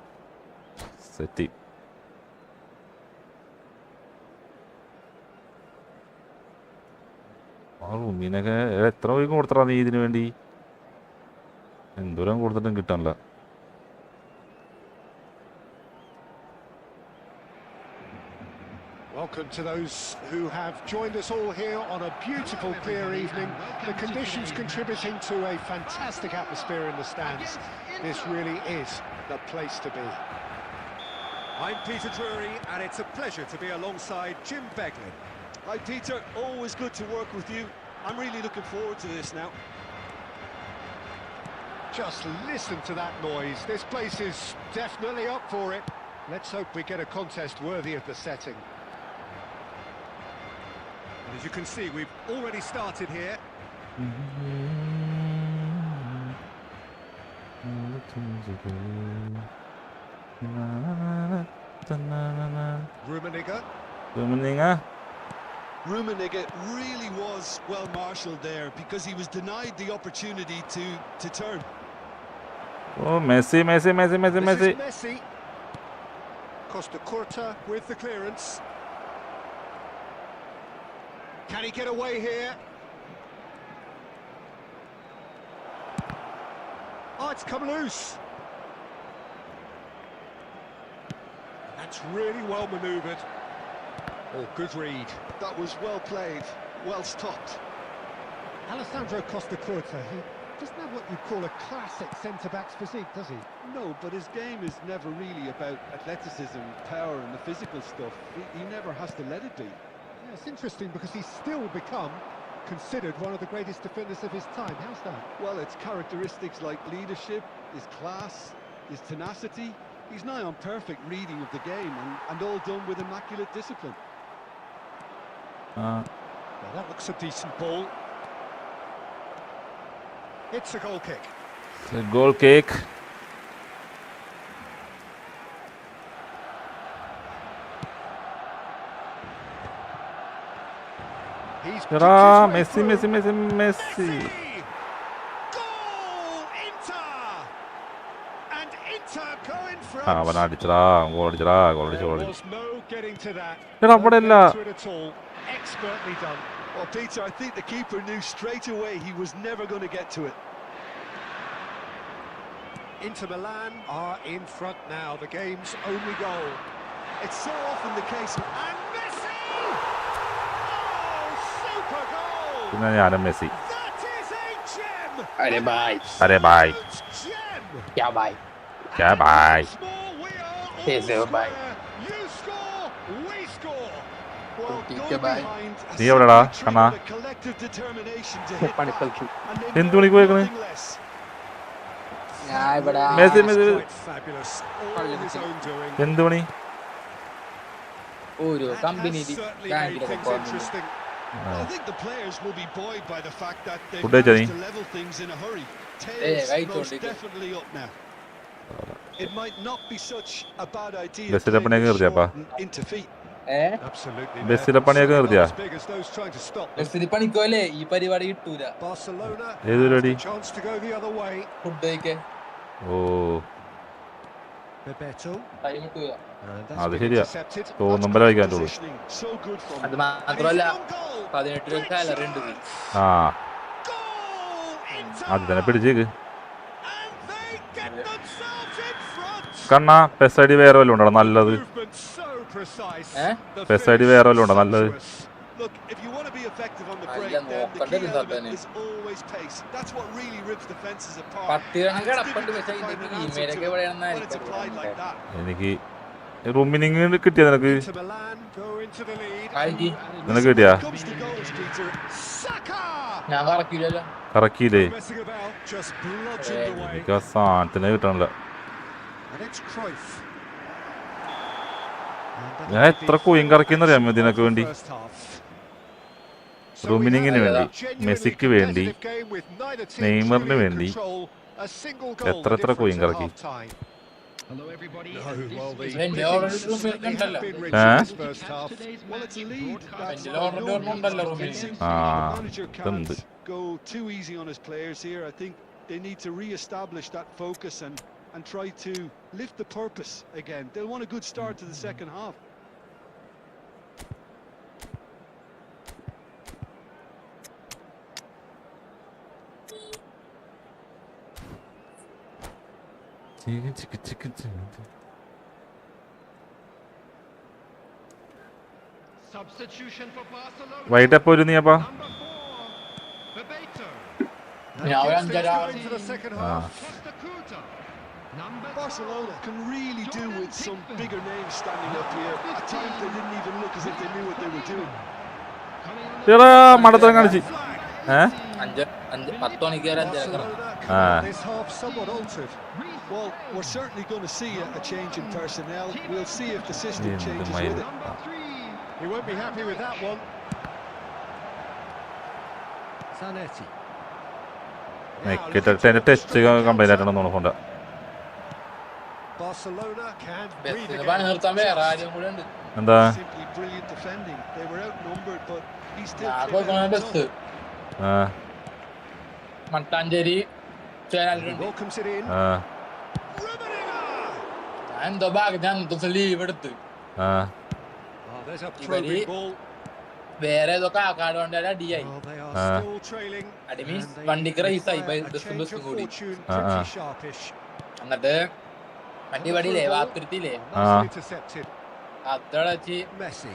സെറ്റ്. ആ റൂമിനൊക്കെ എത്ര രൂപയ്ക്ക് കൊടുത്തടാ നീ ഇതിനു വേണ്ടി? എന്തോരം കൊടുത്തിട്ടും കിട്ടാനില്ല. Welcome to those who have joined us all here on a beautiful, clear evening. The conditions contributing to a fantastic atmosphere in the stands. This really is the place to be. I'm Peter Drury, and it's a pleasure to be alongside Jim Beglin. Hi Peter, always good to work with you. I'm really looking forward to this now. Just listen to that noise. This place is definitely up for it. Let's hope we get a contest worthy of the setting. And as you can see, we've already started here. Rummenigge really was well marshalled there because he was denied the opportunity to turn. Oh, Messi. This is Messi. Costa Curta with the clearance. Can he get away here? Oh, it's come loose. That's really well manoeuvred. Oh, good read. That was well played, well stopped. Alessandro Costa Curta, he doesn't have what you call a classic centre-back's physique, does he? No, but his game is never really about athleticism, power and the physical stuff. He never has to let it be. Yeah, it's interesting because he's still become considered one of the greatest defenders of his time. How's that? Well, it's characteristics like leadership, his class, his tenacity. He's nigh on perfect reading of the game and all done with immaculate discipline. Well, that looks a decent ball. It's a goal kick. Goal kick. He's Messi. Goal, Inter! And Inter go in front. അവൻ അടിച്ചടാ goal അടിച്ചടാ There was no getting to that. എടാ അവിടെ ഇല്ല. To it at all. Expertly done. Well, Peter, I think the keeper knew straight away he was never going to get to it. Inter Milan are in front now. The game's only goal. It's so often the case. And Messi! Oh, super goal! പിന്നെ ഞാനും Messi. That is a gem! Arey bhai. അരെ ബൈ. Gem! Kya bhai? ക്യാ ബൈ. Small, we are all Yes, sir, bye. square. You score, we score. Well, Okay, going bye. behind, a നീ എവിടെടാ simple Kanna? triggered a collective determination to hit back, and they എന്ത് know മണിക്ക് പോയേക്കണ്? nothing less. ഞാൻ ഇവിടെ Messi Quite fabulous. All his own doing. എന്ത് പണി? ഒരു That company has certainly made ബാങ്കിലൊക്കെ things പോകുന്നുണ്ട്. interesting. Well, I think the players will be buoyed by the fact that they've Good day, Johnny. managed to level things in a hurry. Hey, Tails right, most Johnny. definitely up now. It might not be such a bad idea ബസ്സിലെ playing പണിയൊക്കെ this നിർത്തിയാപ്പാ? short and into feet. Absolutely. ബസ്സിലെ പണിയൊക്കെ നിർത്തിയാ? As big as those trying to stop them. ബസ്സിന് പണിക്കോലേ ഈ പരിപാടി കിട്ടൂല. Barcelona ഏത് പരിപാടി? has the chance to go the other way. Food കഴിക്കാൻ ഓ Bebeto. ടൈം കിട്ടൂല. And അത് that's been ശരിയാ. intercepted. തോന്നുമ്പോ കഴിക്കാൻ പറ്റുള്ളൂ. Positioning so good from അത് him. മാത്രമല്ല And he's on goal. 18 രൂപ സാലറി ഉണ്ട്. ആ Goal! Inter! അത് തന്നെ പിടിച്ചേക്ക്. And they get themselves in front. Kanna pes I D വേറെ വല്ലതും ഉണ്ടോ നല്ലത്? Movement so precise. Eh? The pes I D finish വേറെ വല്ലതും ഉണ്ടോ നല്ലത്? sumptuous. Look, if you want to be effective on the Ah, break, yeah, then no, the key Kandar is element up is always pace. That's what really rips defenses apart. 10 And it's കടപ്പുണ്ട് difficult പക്ഷേ to find ഇതിന്റെ an answer ഇമെയിലൊക്കെ to it എവിടെയാണെന്ന് when it's applied like that. എനിക്ക് റൂമിനിങ് കിട്ടിയ നിനക്ക്? Inter Milan go into the lead. ആയിക്കി നിനക്ക് കിട്ടിയാ? Comes to goals, Peter. Saka! ഞാൻ കറക്കില്ലല്ലോ. കറക്കിയില്ലേ? Messing about, just bludgeoned away. എനിക്ക് ആ സാധനത്തിനെ കിട്ടണില്ല. And it's Cruyff. And ഞാൻ എത്ര കോയിൻ കറക്കിയെന്നറിയാമോ ഇതിനൊക്കെ വേണ്ടി? first half. So we റൂമിനിങ്ങിന് had a വേണ്ടി, genuinely മെസ്സിക്ക് വേണ്ടി, competitive game with neither team നെയ്മറിന് truly in വേണ്ടി. control. A single goal എത്ര the കോയിൻ difference at കറക്കി? half-time. Hello everybody. No, well, the Vendor pickings already certainly have ഉണ്ടല്ലോ. been rich Eh? in this first half. Well, it's a lead. That's Vendor already ഉണ്ടല്ലോ the റൂമിൽ. manager ഇതുണ്ട്. can't go too easy on his players here. I think they need to re-establish that focus and try to lift the purpose again. They'll want a good start to the second half. Substitution for Barcelona. വൈകിട്ട് എപ്പോ വരും നീ അപ്പാ? Number 4, Bebeto. ഞാൻ ഒരു Gets things 5:30 going for the second half. Costa Curta. Number Barcelona can really do with some bigger names standing up here. At times they didn't even look as if they knew what they were doing. എടാ മടത്തരം കാണിച്ച്. ഏ? 10 മണിക്ക് വരെ 5:30 Barcelona Ah. come this half somewhat altered. Well, we're certainly going to see a change in personnel. We'll see if the system എന്ത് changes മയില്. with it. Number 3. He won't be happy with that one. Zanetti. നെക്കിട്ട് എന്റെ test complaint ആയിട്ടാണ് തോന്നുന്നുണ്ട്. Barcelona can breathe ബസ്സിന് പണി again. നിർത്താൻ വേറെ ആരും കൂടെ ഉണ്ട്. എന്താ? Simply brilliant defending. They were outnumbered, but he still ഞാൻ came കൊടുക്കണ out on ബസ് top. ആ Mattancherry He ചേരാലുണ്ട്. welcomes it in. ആ Rummenigge! ഞാൻ എന്തോ ഭാഗത്ത് ഞാൻ ദിവസം ലീവ് എടുത്ത് ആ Oh, there's a Ready? probing ball. വേറെ ഏതോ കാക്കാട് കൊണ്ട് അടിയായി. Oh, they are Ah. still trailing. അടി മീൻസ് And they വണ്ടിക്ക് റേസായി require a ബസ്സും change ബസ്സും of കൂടി. fortune, Ah, pretty ah. sharpish. എന്നിട്ട് വണ്ടി വടിയില്ലേ വാത്തുരുത്തിയില്ലേ Nicely Ah. intercepted. അതടച്ച് Messi.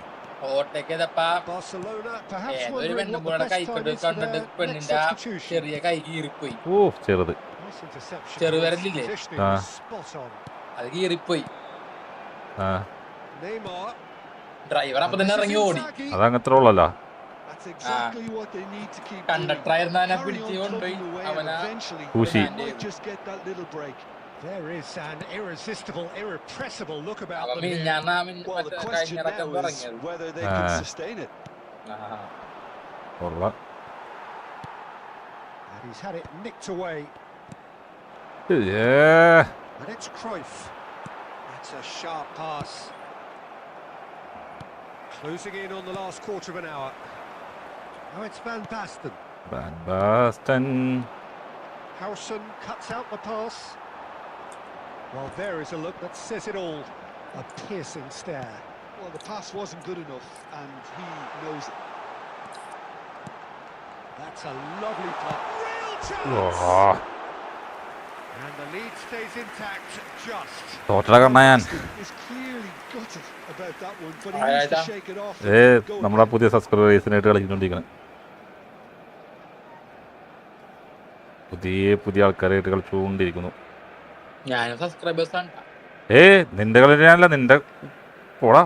ഓട്ടയ്ക്ക് ഇതപ്പാ Barcelona perhaps ഏതൊരു wondering പെണ്ണും what the കൂടെ best കൈക്കൊണ്ട് time is for കണ്ടിട്ട് their next പെണ്ണിന്റെ ആ substitution. ചെറിയ കൈ കീറിപ്പോയി. ഓ ചെറുത്. Nice interception. ചെറുവിരലില്ലേ? His positioning Ah. was spot on. അത് കീറിപ്പോയി. ആ Neymar. ഡ്രൈവർ അപ്പൊ തന്നെ ഇറങ്ങി ഓടി. Inzaghi. അതങ്ങത്ര ഉള്ളല്ലോ. And That's exactly what they need to keep doing. കണ്ടക്ടറായിരുന്ന അവനെ Carry പിടിച്ച് on കൊണ്ടുപോയി plugging away and അവനെ eventually Pushi. they might just get that little break. There is an irresistible, irrepressible look about അവൻ them here. മിനിഞ്ഞാന്ന് Well, the മറ്റേ question കഴിഞ്ഞിടക്കം now is തുടങ്ങിയത് whether they can sustain it. കൊള്ളാം. And he's had it nicked away. And it's Cruyff. That's a sharp pass. Closing in on the last quarter of an hour. Now it's Van Basten. Van Basten. Howson cuts out the pass. Well, there is a look that says it all. A piercing stare. Well, the pass wasn't good enough, and he knows it. That's a lovely plot. Real chance! And the lead stays intact, just. തോറ്റടാ കണ്ണാൻ. He's clearly gutted about that one, but he needs to shake it off. നമ്മളെ പുതിയ സബ്സ്ക്രൈബേഴ്സിനായിട്ട് കളിച്ചുകൊണ്ടിരിക്കണം. പുതിയ ആൾക്കാരായിട്ട് കളിച്ചുകൊണ്ടിരിക്കുന്നു. ഞാനും subscribers ആണ്. നിന്റെ കളി ഞാനല്ല, നിന്റെ പോടാ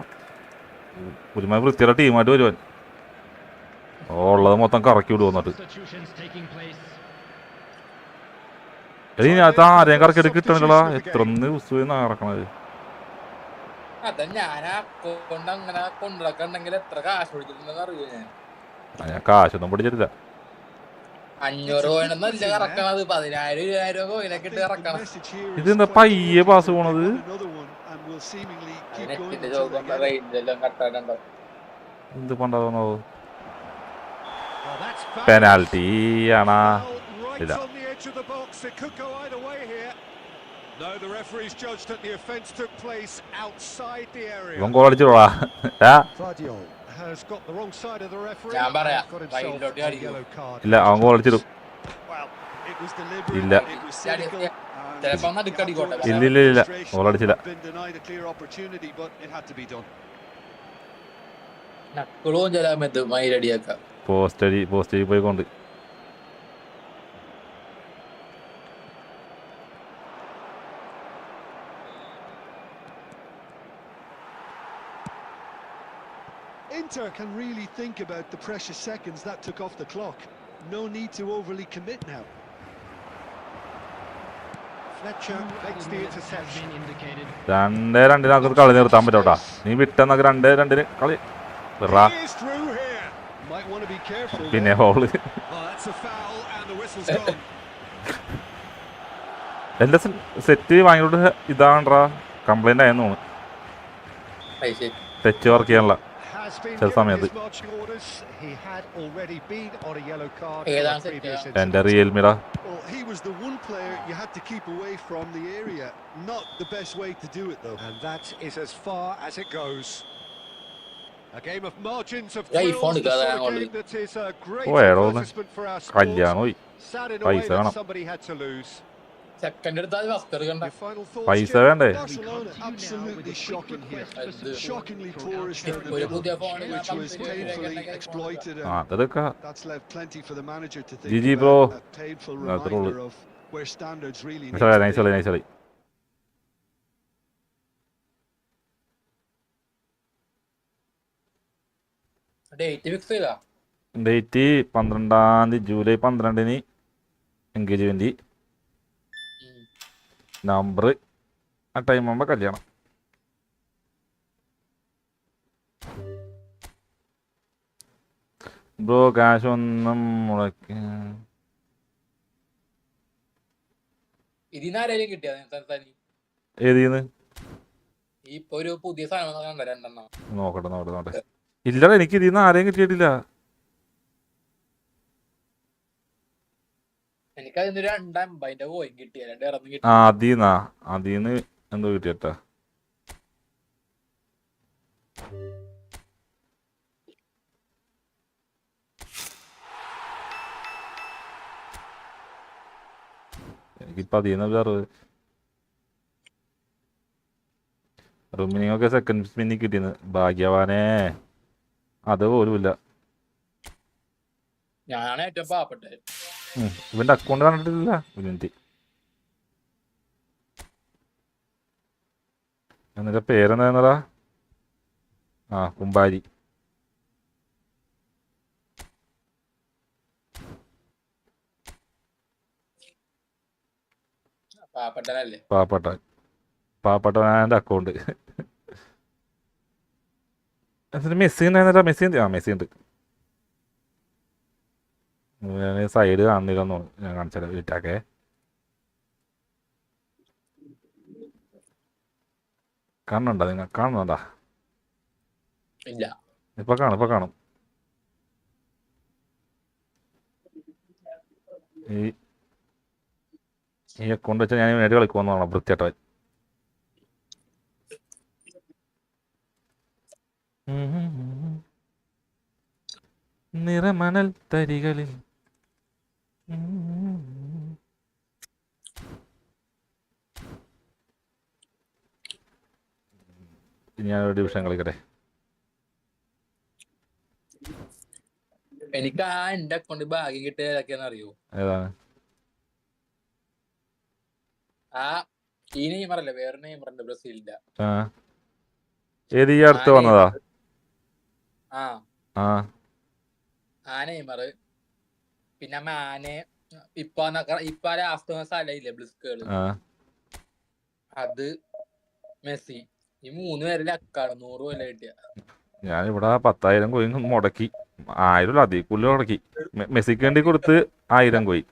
ഒരുമാതിരി വൃത്തിയുള്ള ടീമായിട്ട് വരുവാൻ. ഉള്ളത് മൊത്തം കറക്കി വിടും വന്നിട്ട്. ഇതിനകത്ത് ആരെയും കറക്കി കിട്ടണില്ല. എത്ര ദിവസം നടക്കണത്. അതെ, ഞാൻ കൊണ്ട് അങ്ങനെ കൊണ്ടുനടക്കണ്ടെങ്കിൽ എത്ര കാശ് പിടിച്ചിട്ടുണ്ടെന്ന് അറിയോ ഞാൻ കാശൊന്നും പിടിച്ചിട്ടില്ല. 500 കോയിനൊന്നല്ല കറക്കണത്, 10,000 20,000 കോയിനൊക്കെ ഇട്ട് കറക്കണം. ഇതെന്താ പയ്യെ പാസ് പോണത്? നെറ്റിന്റെ ചോദിക്കുമ്പോ റേഞ്ചെല്ലാം കട്ടായിട്ടുണ്ടോ? എന്ത് പണ്ടാണോ? പെനാൽറ്റി ആണാ? ഇല്ല. No, the referee's judged that the offence took place outside the area. ഇവൻ goal അടിച്ചോളാ. Vardiol has got the wrong side of the referee. ഞാൻ പറയാം, Got himself a yellow card. ഇല്ല, അവൻ goal അടിച്ചിടും. Well, it was deliberate. ഇല്ല. It was cynical. ചിലപ്പോ നടുക്കടിക്കോട്ടെ. ഇല്ല goal അടിച്ചില്ല. Been denied a clear opportunity, but it had to be done. നക്കളവും ചില സമയത്ത് മയിലടിയാക്കാം. പോസ്റ്റേജ് പോയിക്കൊണ്ട് Inter can really think about the precious seconds that took off the clock. No need to overly commit now. Fletcher makes the interception. 2-2 കളി നിർത്താൻ പറ്റോട്ടാ. നീ വിട്ടെന്നൊക്കെ 2-2 കളി He is through here. Might want to be careful. പിന്നെ ഹോള്. Well, that's a foul and the whistle's gone. എന്റെ set വാങ്ങിയോട്ട് ഇതാണ്ടാ complaint ആയെന്ന് തോന്നുന്നു. തെച്ച് വർക്ക് ചെയ്യാനുള്ള Has been ചില given സമയത്ത്. his marching orders. He had already been on a yellow card Yeah, for a that's it, previous yeah. എന്റെ incident. റിയൽമിടാ. Well, he was the one player you had to keep away from the area. Not the best way to do it, though. And that is as far as it goes. A game of margins of Yeah, he thrills, found the it, sort yeah, of game that is a great Oh, yeah, advertisement for our sports. കല്യാണോയി. Sad in a way പൈസ that വേണം. somebody had to lose. Second എടുത്താൽ first എടുക്കണ്ട. Your final thoughts, പൈസ Jim? വേണ്ടേ? Barcelona absolutely shocking here. Shockingly poor is their ഒരു പുതിയ middle, phone which was painfully exploited. അതെടുക്കാ. That's left plenty for the manager to GG, think bro. about. A painful That's all. reminder of where standards really need to be. Nice കളി. Date fix ചെയ്താ? Date 12 July 12 engagement. Number ആ time ആകുമ്പോ കല്യാണം. Bro കാശ് ഒന്നും മുളക്ക. ഇതിന്ന് ആരെയും കിട്ടിയാ തനി? ഏതീന്ന്? ഇപ്പൊ ഒരു പുതിയ സാധനം കണ്ട 2 നോക്കട്ടെ. ഇല്ലടാ, എനിക്ക് ഇതിന്ന് ആരെയും കിട്ടിയിട്ടില്ല. എനിക്കതിന് 250 കോയിൻ കിട്ടിയ 2 ഇറന്ന് കിട്ടി. അതീന്ന് എന്തോ കിട്ടിയട്ടാ. എനിക്കിപ്പോ അതീന്ന് 60 റൂമിനിങ്ങൊക്കെ സെക്കൻഡ് സ്പിന്നിൽ കിട്ടിയെന്ന്. ഭാഗ്യവാനേ, അത് പോലുമില്ല. ഞാനാണ് ഏറ്റവും പാവപ്പെട്ടെ. ഇവന്റെ അക്കൗണ്ട് കണ്ടിട്ടില്ല. എന്നിട്ട് പേരെന്താ? കുമ്പാരി. പാവപ്പെട്ടതല്ലേ? പാവപ്പെട്ടവൻ്റെ അക്കൗണ്ട്. എന്നിട്ട് മെസ്സി ഉണ്ടായിരുന്നില്ല. മെസ്സി ഉണ്ട്. സൈഡ് കാണുന്നില്ലെന്നോ ഞാൻ കാണിച്ചാൽ വീട്ടാക്കെ. കാണുന്നുണ്ടോ? നിങ്ങൾ കാണുന്നുണ്ടാ? ഇല്ല. ഇപ്പൊ കാണും. ഈ അക്കൗണ്ട് വെച്ചാൽ ഞാൻ നേടി കളിക്കുമെന്നാണ് വൃത്തിയായിട്ടവൻ. നിറമണൽ തരികളിൽ ഞാനൊരു ഡിവിഷൻ കളിക്കട്ടെ. എനിക്ക് എന്റെ അക്കൗണ്ട് ഭാഗ്യം കിട്ടിയതൊക്കെയാന്ന് അറിയോ? ഏതാണ്? ഈ നെയ്മറല്ലേ, വേറെ നെയ്മറുണ്ട് ബ്രസീലിന്റെ. ഏത് ഈ അടുത്ത് വന്നതാ? ആ നെയ്മർ. പിന്നെ മാനെ ഇപ്പൊ ലാസ്റ്റ് സ്ഥലമില്ലേ ബ്ലിസ്കുകള്, അത് മെസ്സി. ഈ 3 പേരിലെ അക്കാണ് 100 കൊല്ലം കിട്ടിയ. ഞാനിവിടെ 10,000 കോയിൻ മുടക്കി. 1000 അധികം കൂടുതൽ മുടക്കി. മെസ്സിക്ക് വേണ്ടി കൊടുത്ത് 1000 കോയിൻ.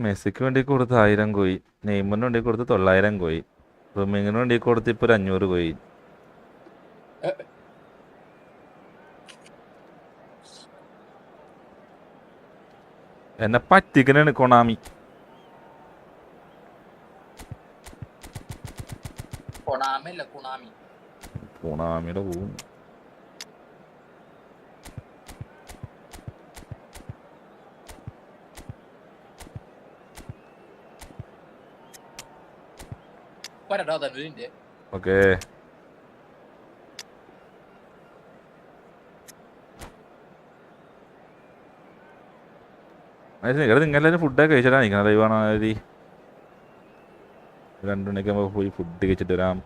മെസ്സിക്ക് വേണ്ടി കൊടുത്ത് 1000 കോയിൻ, നെയ്മറിന് വേണ്ടി കൊടുത്ത് 900 കോയിൻ, റൂമിങ്ങിന് വേണ്ടി കൊടുത്ത് ഇപ്പൊ 500 കോയിൻ. എന്നെ പറ്റിക്കനാണ് കൊണാമി. കൊണാമിയുടെ പോവും. ഓക്കേ. നിങ്ങളെല്ലാവരും ഫുഡൊക്കെ കഴിച്ചിട്ടാണ് നിൽക്കണം. ലൈവാണോ? 2 മണിക്ക് നമുക്ക് പോയി ഫുഡ് കഴിച്ചിട്ട് വരാം.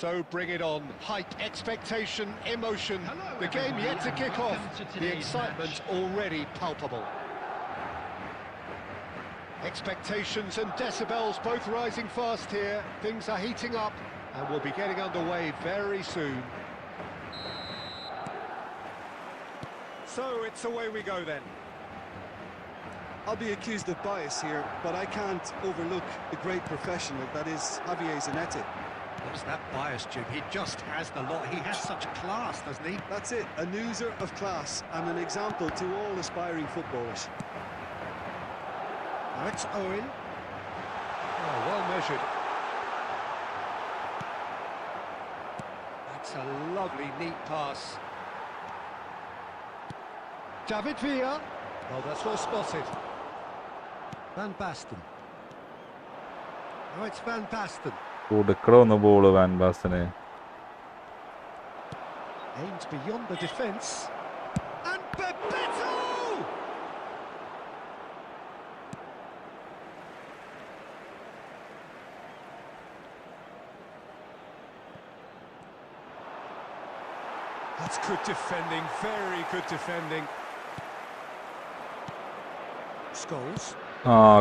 So bring it on. Hype, expectation, emotion. The game yet to kick off. The excitement already palpable. Expectations and decibels both rising fast here. Things are heating up and we'll be getting underway very soon. So it's away we go then. I'll be accused of bias here, but I can't overlook the great professional that is Javier Zanetti. What's that bias, Jim? He just has the lot. He has such class, doesn't he? That's it, a oozr of class and an example to all aspiring footballers. Now it's Owen. Oh, well measured. That's a lovely, neat pass. David Villa. Oh, that's well spotted. Van Basten. Oh, it's Van Basten. കൊടുക്കണമെന്ന് ball Van ബാസ്റ്റന്. Aims beyond the defence. And Bebeto! That's good defending, very good defending. Scholes.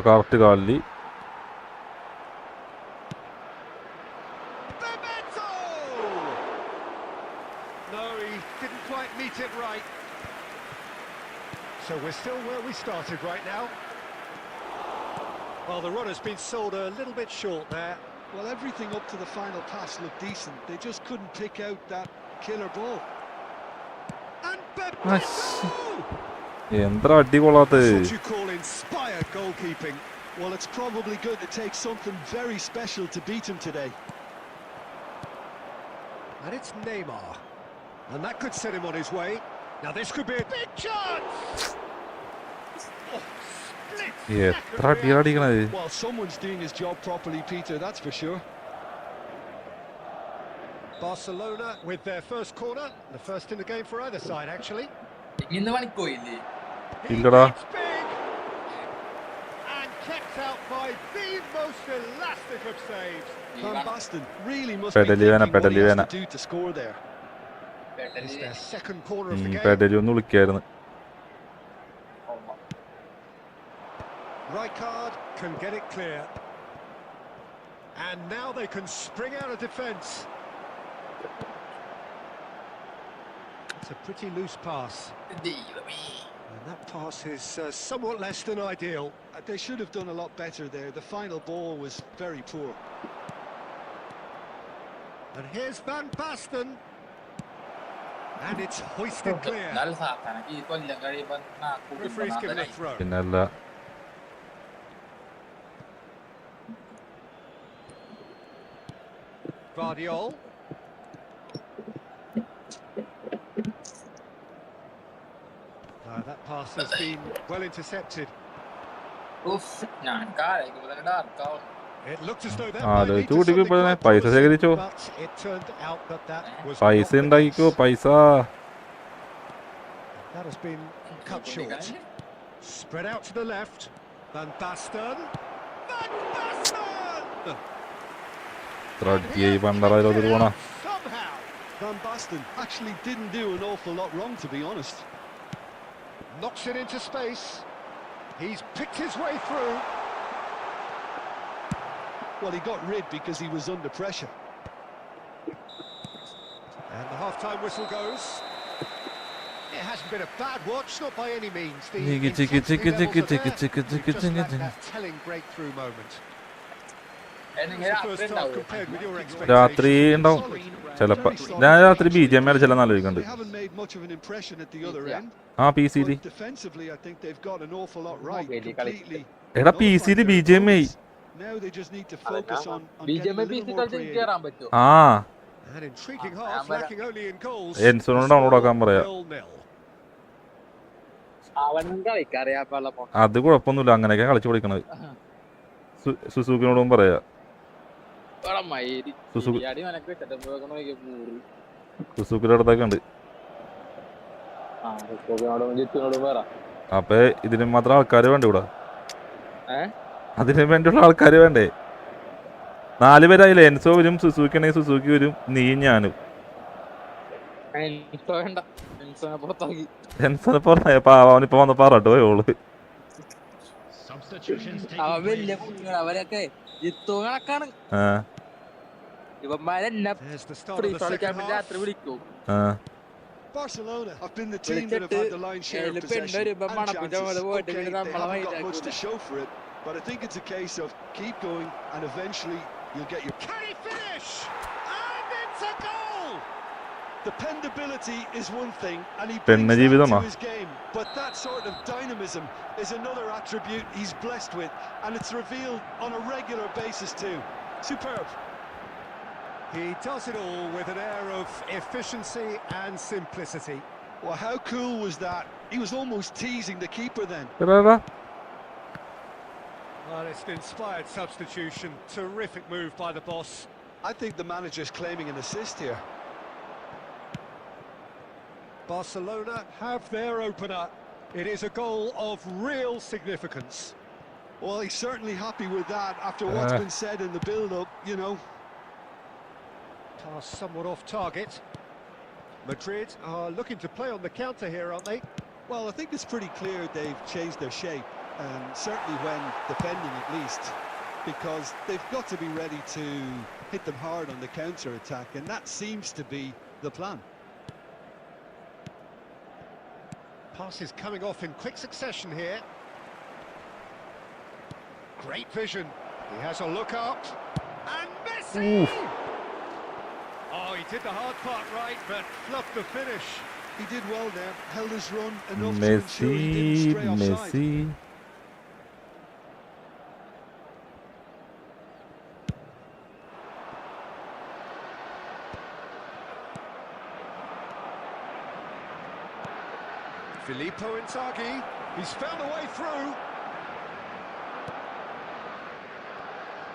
Correct കാലിൽ. Meet it right. So we're still where we started right now. Well, the run has been sold a little bit short there. Well, everything up to the final pass looked decent. They just couldn't pick out that killer ball. And Bebeto! എന്താ അടികൊള്ളാത്ത. That's what you call inspired goalkeeping. Well, it's probably going to take something very special to beat him today. And it's Neymar. And that could set him on his way. Now this could be a big chance! Oh, split second. Well, someone's doing his job properly, Peter, that's for sure. Barcelona with their first corner. The first in the game for either side, actually. ഇന്ന് പണിക്കോയില്ലേ? He Illada. hits big and kept out by the most elastic of saves. Van Basten really must Pedali be vena, thinking what he pedali has vena. to do to score there. It's their second corner of the game. പെഡലി ഒന്ന് വിളിക്കായിരുന്നു. Rijkaard can get it clear. And now they can spring out of defence. It's a pretty loose pass. ദൈവമേ. And that pass is somewhat less than ideal. They should have done a lot better there. The final ball was very poor. And here's Van Basten. And it's hoisted clear. നല്ല സാധനം. ഈ കൊല്ലം കഴിയുമ്പോ Referee's given a throw. പിന്നെ അല്ല Guardiol. That pass has been well intercepted. ഞാൻ കാലായിരിക്കും തന്നെ ഡാർക്കാവും. It looked as though that Ah, might the lead to two something people quite paisa promising, ശേഖരിച്ചോ? but it turned out that was പൈസ not the ഉണ്ടാക്കിക്കോ case. പൈസ. That has been cut short. Spread out to the left. Van Basten. Van Basten! ത്രഡിയായി പണ്ടറായിരത്തി പോണ. Somehow. Van Basten actually didn't do an awful lot wrong, to be honest. Knocks it into space. He's picked his way through. Well, he got rid because he was under pressure. And the half-time whistle goes. It hasn't been a bad watch, not by any means. The Chicka, chicka, intensity chicka, levels chicka, are there. chicka, We've chicka, just chicka, lacked chicka. that telling breakthrough moment. എനിക്ക് The രാത്രി first half ഉണ്ടാവും. compared with your രാത്രി expectations. ഉണ്ടാവും Solid. ചിലപ്പോ. ഞാൻ രാത്രി BGM ചെല്ലാൻ ആലോചിക്കുന്നുണ്ട്. They haven't made much of an impression at the other end. ആ PC But defensively, I think they've got an awful lot right. Okay, Completely. എടാ PC ല് BGM Now they just need to focus on getting BGM a little PC more കളിച്ച് creative. കേറാൻ പറ്റുമോ? ആ An intriguing half, lacking only in goals. എൻസോനോട് download ആക്കാൻ പറയാ. 0-0. അവനും കളിക്കറിയാപ്പോ അത് കുഴപ്പമൊന്നുമില്ല, അങ്ങനെയൊക്കെ കളിച്ചു കൊടുക്കണത്. സുസുക്കിനോടും പറയാ. സുസുക്കിയുടെ അടുത്തൊക്കെ ഉണ്ട്. അപ്പൊ ഇതിന് മാത്രം ആൾക്കാര് വേണ്ട ഇവിടെ. അതിന് വേണ്ടിയുള്ള ആൾക്കാര് വേണ്ടേ? 4 പേരായില്ലേ? എൻസോ വരും, സുസുക്കി ആണെങ്കിൽ സുസുക്കി വരും, നീയും ഞാനും. എൻസോനെ പറഞ്ഞ അവനിപ്പോ വന്ന് പറഞ്ഞിട്ട് പോയോള്. അവരൊക്കെ കണക്കാണ്. ഇവന്മാരെന്നെ There's the start of the second half. രാത്രി വിളിക്കും. Barcelona have been the team that have had the lion's share of possession and chances. Okay, they haven't got much to show for it, but I think it's a case of keep going and eventually you'll get your... Can he finish? And it's a goal! Dependability is one thing, and he Penna brings that ജീവിതമാ. to his game. But that sort of dynamism is another attribute he's blessed with, and it's revealed on a regular basis too. Superb. He does it all with an air of efficiency and simplicity. Well, how cool was that? He was almost teasing the keeper then. എടാ Well, it's an inspired substitution. Terrific move by the boss. I think the manager's claiming an assist here. Barcelona have their opener. It is a goal of real significance. Well, he's certainly happy with that after what's been said in the build-up, you know. Pass somewhat off target. Madrid are looking to play on the counter here, aren't they? Well, I think it's pretty clear they've changed their shape, and certainly when defending at least, because they've got to be ready to hit them hard on the counter-attack, and that seems to be the plan. Pass is coming off in quick succession here. Great vision. He has a look up. And Messi! Oh, he did the hard part right, but fluffed the finish. He did well there, held his run enough to ensure he didn't stray offside. Messi Filippo Inzaghi, he's found a way through.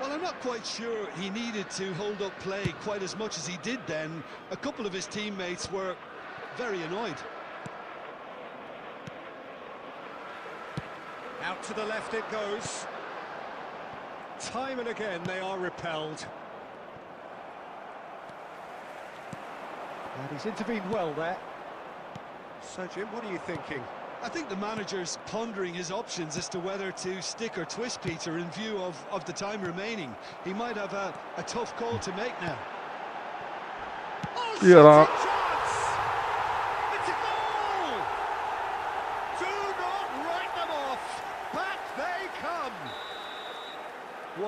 Well, I'm not quite sure he needed to hold up play quite as much as he did then. A couple of his teammates were very annoyed. Out to the left it goes. Time and again they are repelled. And he's intervened well there. So Jim, what are you thinking? I think the manager's pondering his options as to whether to stick or twist Peter in view of the time remaining. He might have a tough call to make now. Oh, Yeah. such a chance! It's a goal! Do not write them off. Back they come.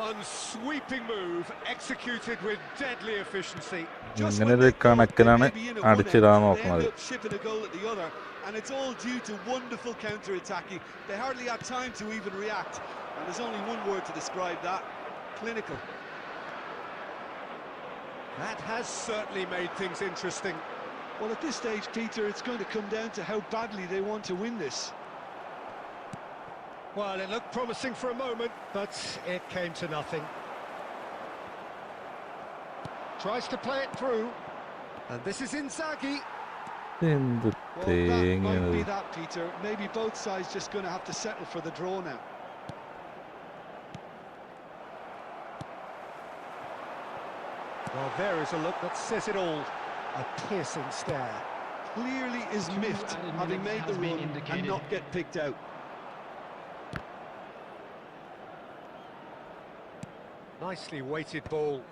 One sweeping move executed with deadly efficiency. Just ഇങ്ങനെ when ഒരു they thought they കണക്കിനാണ് may be in at one അടിച്ചിടാൻ end, they നോക്കുന്നത്. end up shipping a goal at the other, and it's all due to wonderful counter-attacking. They hardly had time to even react, and there's only one word to describe that: clinical. That has certainly made things interesting. Well, at this stage, Peter, it's going to come down to how badly they want to win this. Well, it looked promising for a moment, but it came to nothing. Tries to play it through, and this is Inzaghi. എന്ത് Well, that തേങ്ങയാണ് might be that, Peter. Maybe both sides just going to have to settle for the draw now. Well, there is a look that says it all. A piercing stare. Clearly is miffed, having made the run and not get picked out. Nicely weighted ball.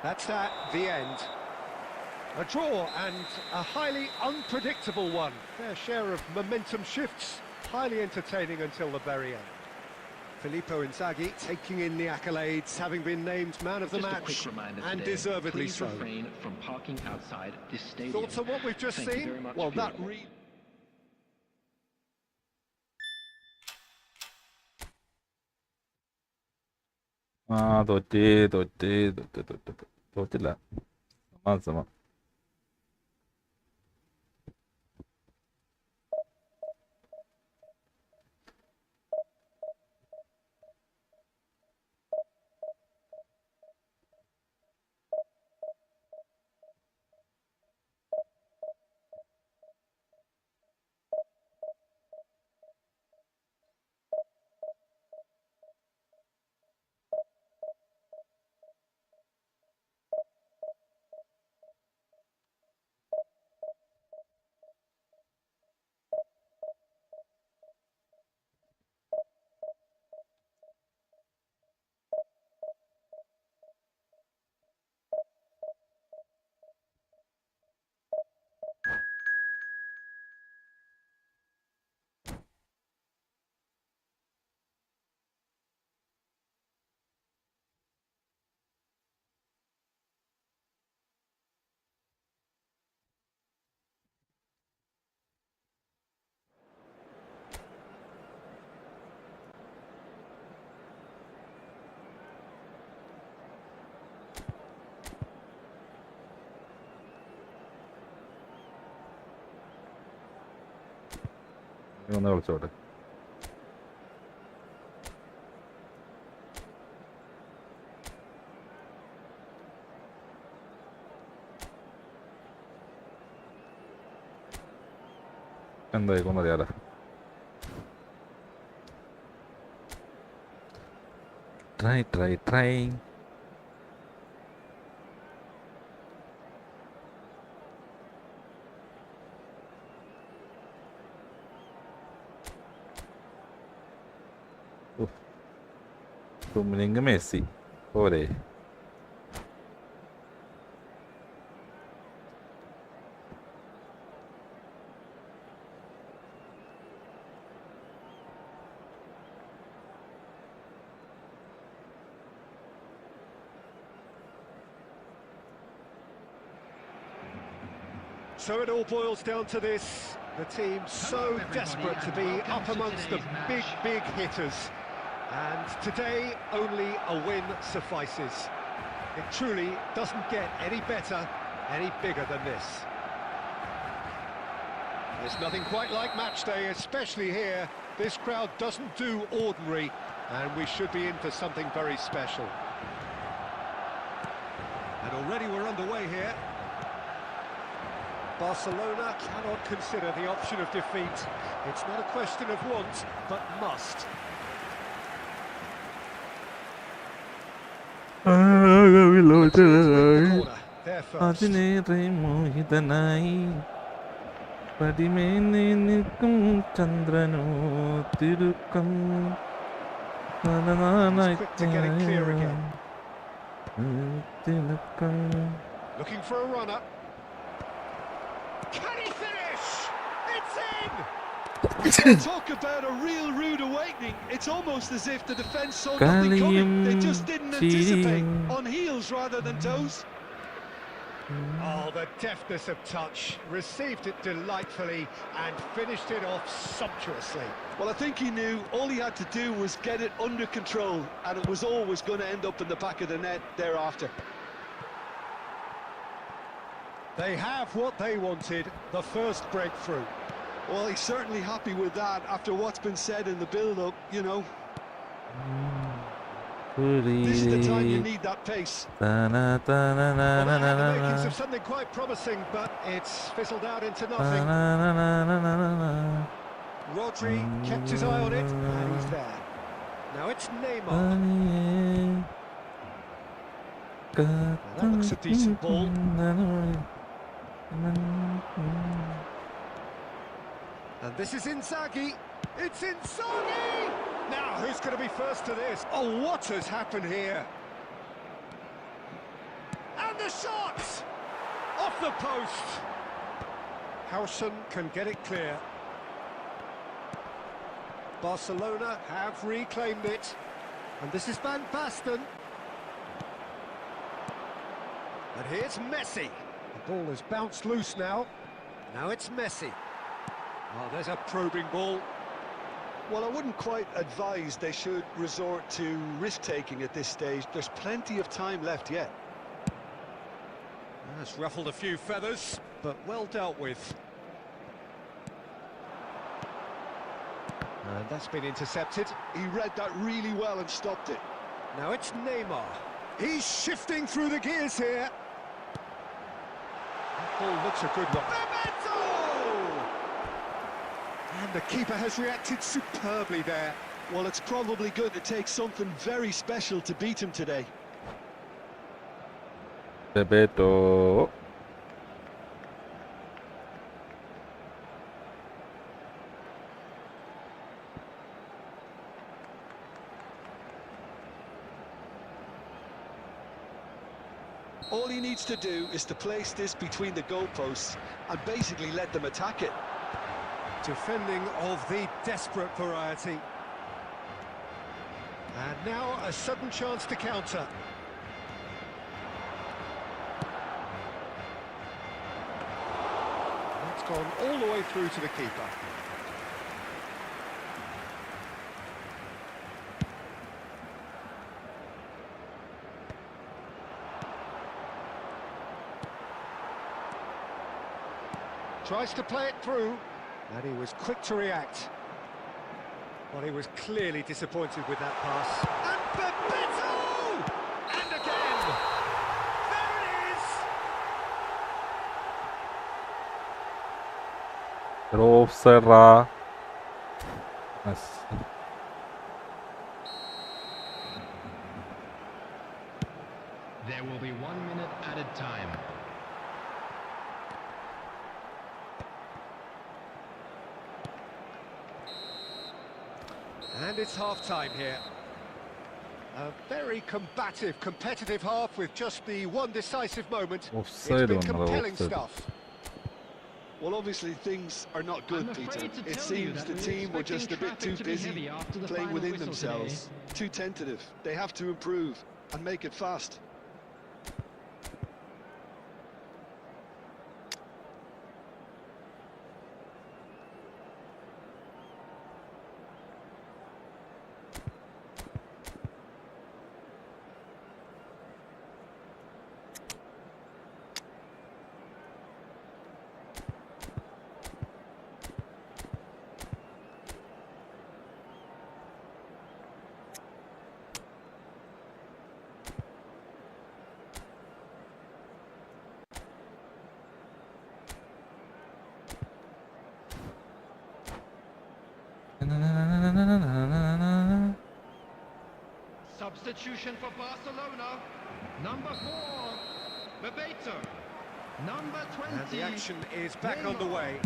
That's that, the end. A draw and a highly unpredictable one. Their share of momentum shifts, highly entertaining until the very end. Filippo Inzaghi taking in the accolades, having been named man of the Just a match, quick reminder and today, deservedly please so. refrain from parking outside this stadium. Thoughts on what we've just Thank you seen? very much Well, for that your- read. ആ തോറ്റില്ല സമം ഒന്ന് കളിച്ചോട്ടെ എന്തായിക്കോന്ന് അറിയാലോ try Domingo Messi പോരെ So it all boils down to this. The team so desperate to be up amongst the big hitters. And today, only a win suffices. It truly doesn't get any better, any bigger than this. There's nothing quite like match day, especially here. This crowd doesn't do ordinary, and we should be in for something very special. And already we're underway here. Barcelona cannot consider the option of defeat. It's not a question of want, but must. Corner, there first. അതിനേറെ മോഹിതനായി പടിമേനെ നിൽക്കും ചന്ദ്രനോ തിരുക്കം He's quick to get it clear again. തിരുക്കം. Looking for a runner. Can he finish? It's in! Talk about a real rude awakening. It's almost as if the defence saw nothing coming. They just didn't anticipate. On heels rather than toes. Oh, the deftness of touch. Received it delightfully and finished it off sumptuously. Well, I think he knew all he had to do was get it under control, and it was always going to end up in the back of the net thereafter. They have what they wanted, the first breakthrough. Well, he's certainly happy with that after what's been said in the build-up, you know. This is the time you need that pace. Well, they had the makings of something quite promising, but it's fizzled out into nothing. Rodri kept his eye on it, and he's there. Now it's Neymar. Now that looks a decent ball. And this is Inzaghi. It's Inzaghi! Now, who's going to be first to this? Oh, what has happened here? And the shot! Off the post! Howson can get it clear. Barcelona have reclaimed it. And this is Van Basten. And here's Messi. The ball has bounced loose now. Now it's Messi. Oh, there's a probing ball. Well, I wouldn't quite advise they should resort to risk-taking at this stage. There's plenty of time left yet. That's ruffled a few feathers, but well dealt with. And that's been intercepted. He read that really well and stopped it. Now it's Neymar. He's shifting through the gears here. That ball looks a good one. And the keeper has reacted superbly there. Well, it's probably going to take something very special to beat him today. Bebeto. All he needs to do is to place this between the goalposts and basically let them attack it. Defending of the desperate variety. And now a sudden chance to counter. That's gone all the way through to the keeper. Tries to play it through. And he was quick to react. Well, he was clearly disappointed with that pass. And Bebeto! And again! There it is! Serra. Nice. There will be 1 minute added time. And it's half-time here. A very combative, competitive half with just the one decisive moment. It's been compelling stuff. Well, obviously things are not good, Peter. It seems the team were just a bit too busy playing within themselves. Too tentative. They have to improve and make it fast. Substitution for Barcelona. Number 4, Bebeto. Number 20. And the action is back underway.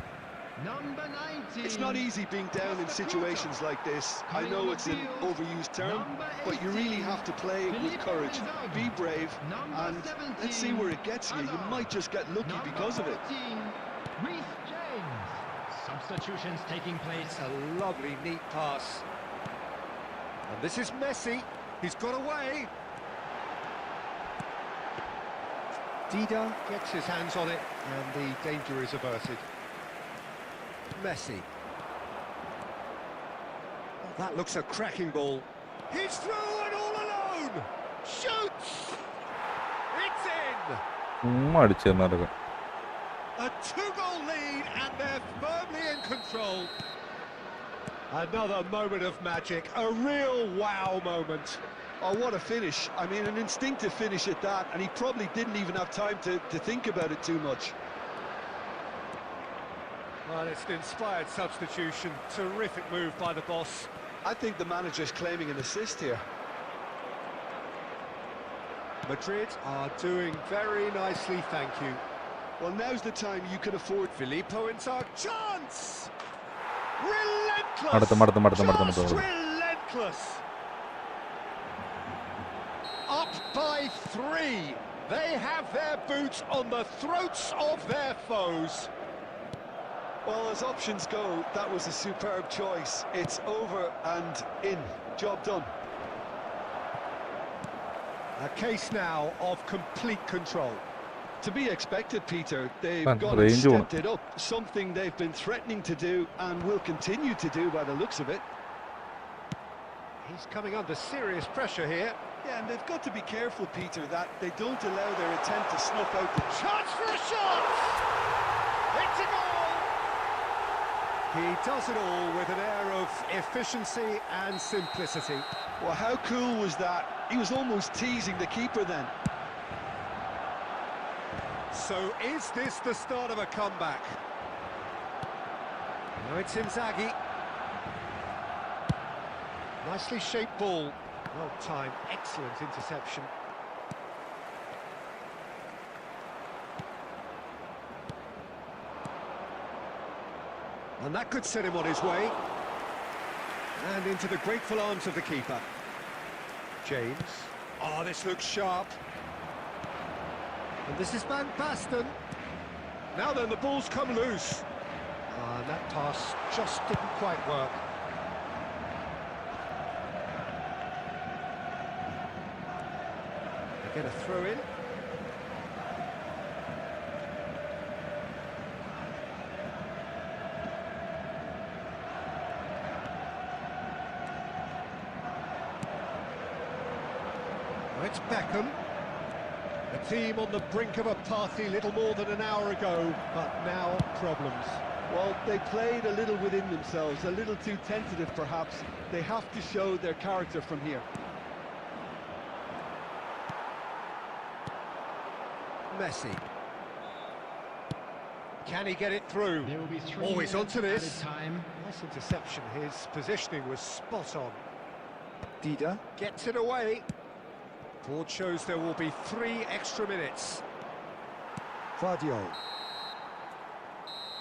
Number 19. It's not easy being down in situations like this. I know it's an overused term, but you really have to play it with courage. Be brave, and let's see where it gets you. You might just get lucky because of it. Reece James. Substitutions taking place. It's a lovely, neat pass. And this is Messi. He's got away. Dida gets his hands on it, and the danger is averted. Messi. Oh, that looks a cracking ball. He's through and all alone. Shoots. It's in. അടിച്ചേർന്നതൊക്കെ A two-goal lead, and they're firmly in control. Another moment of magic, a real wow moment. Oh, what a finish. I mean, an instinctive finish at that, and he probably didn't even have time to think about it too much. Well, it's an inspired substitution. Terrific move by the boss. I think the manager's claiming an assist here. Madrid are doing very nicely, thank you. Well, now's the time you can afford... Filippo Inzaghi, chance! Relentless! Just relentless! Up by 3. They have their boots on the throats of their foes. Well, as options go, that was a superb choice. It's over and in. Job done. A case now of complete control. To be expected, Peter. They've Man, gone and range stepped it up. Something they've been threatening to do and will continue to do by the looks of it. He's coming under serious pressure here. Yeah, and they've got to be careful, Peter, that they don't allow their attempt to snuff out the... Chance for a shot! It's a goal! He does it all with an air of efficiency and simplicity. Well, how cool was that? He was almost teasing the keeper then. So is this the start of a comeback? Now it's Inzaghi. Nicely shaped ball. Well timed, excellent interception. And that could set him on his way. And into the grateful arms of the keeper. James. Oh, this looks sharp. And this is Van Basten. Now then, the ball's come loose. And that pass just didn't quite work. They get a throw in. Now it's Beckham. The team on the brink of a party little more than an hour ago, but now problems. Well, they played a little within themselves, a little too tentative perhaps. They have to show their character from here. Messi. Can he get it through? There will be 3 Always onto minutes this. added time. Nice interception. His positioning was spot on. Dida gets it away. Board shows there will be 3 extra minutes. Guardiola.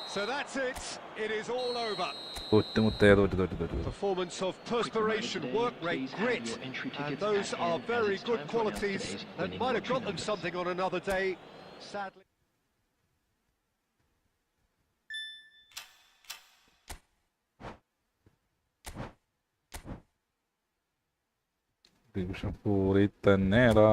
So that's it. It is all over. Performance of perspiration, work rate, grit, and those are very good qualities that might have got them something on another day. Sadly. Division 4 തന്നെടാ.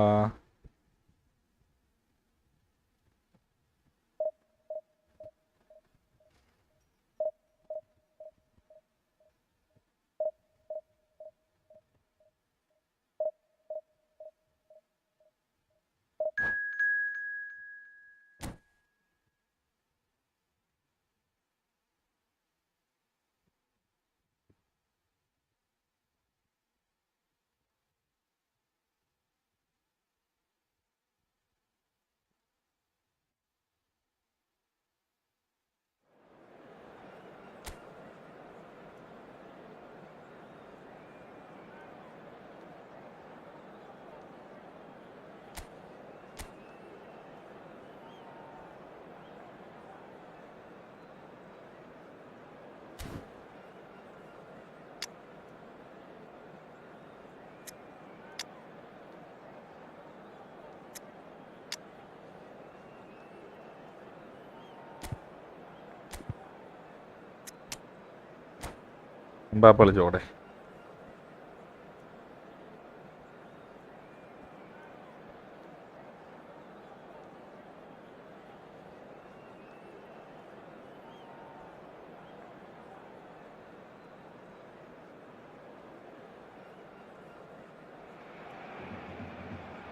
Mbappe കളിച്ചോടെ.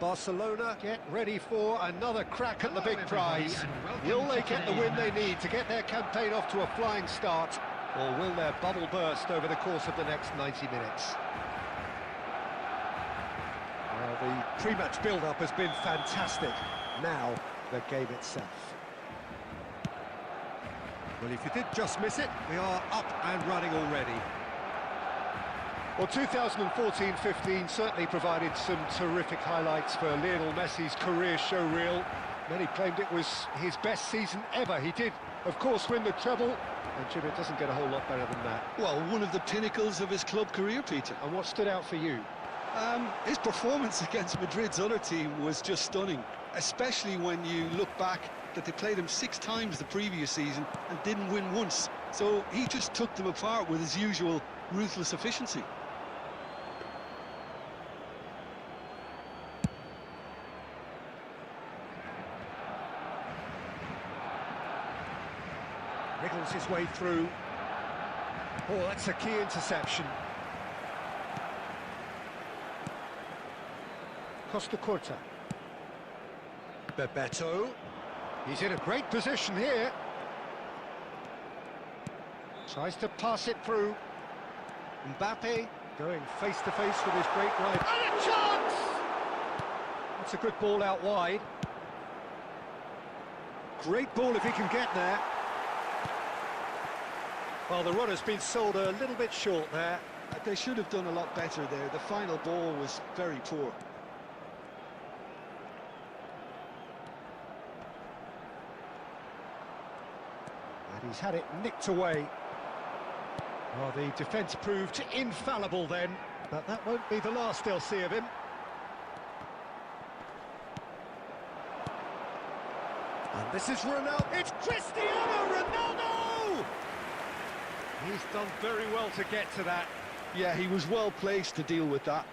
Barcelona get ready for another crack at the big prize. Will they get the win they need to get their campaign off to a flying start, or will their bubble burst over the course of the next 90 minutes? Well, the pre-match build-up has been fantastic. Now, the game itself. Well, if you did just miss it, we are up and running already. Well, 2014-15 certainly provided some terrific highlights for Lionel Messi's career showreel. Many claimed it was his best season ever. He did, of course, win the treble, and Jim, it doesn't get a whole lot better than that. Well, one of the pinnacles of his club career, Peter. And what stood out for you? His performance against Madrid's other team was just stunning, especially when you look back that they played him 6 times the previous season and didn't win once. So he just took them apart with his usual ruthless efficiency. Wriggles his way through. Oh, that's a key interception. Costa Curta. Bebeto. He's in a great position here. Tries to pass it through. Mbappe going face to face with his great rival. And a chance! That's a good ball out wide. Great ball if he can get there. Well, the runner's been sold a little bit short there. They should have done a lot better there. The final ball was very poor. And he's had it nicked away. Well, the defence proved infallible then, but that won't be the last they'll see of him. And this is Ronaldo. It's Cristiano Ronaldo! He's done very well to get to that. Yeah, he was well placed to deal with that.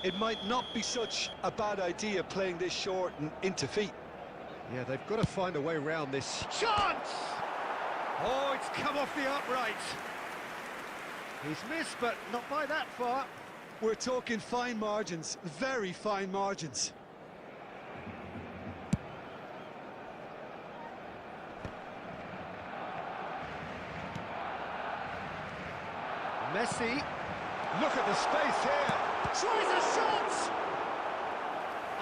It might not be such a bad idea playing this short and into feet. Yeah, they've got to find a way around this. Chance! Oh, it's come off the upright. He's missed, but not by that far. We're talking fine margins, very fine margins. Messi, look at the space here. Tries a shot!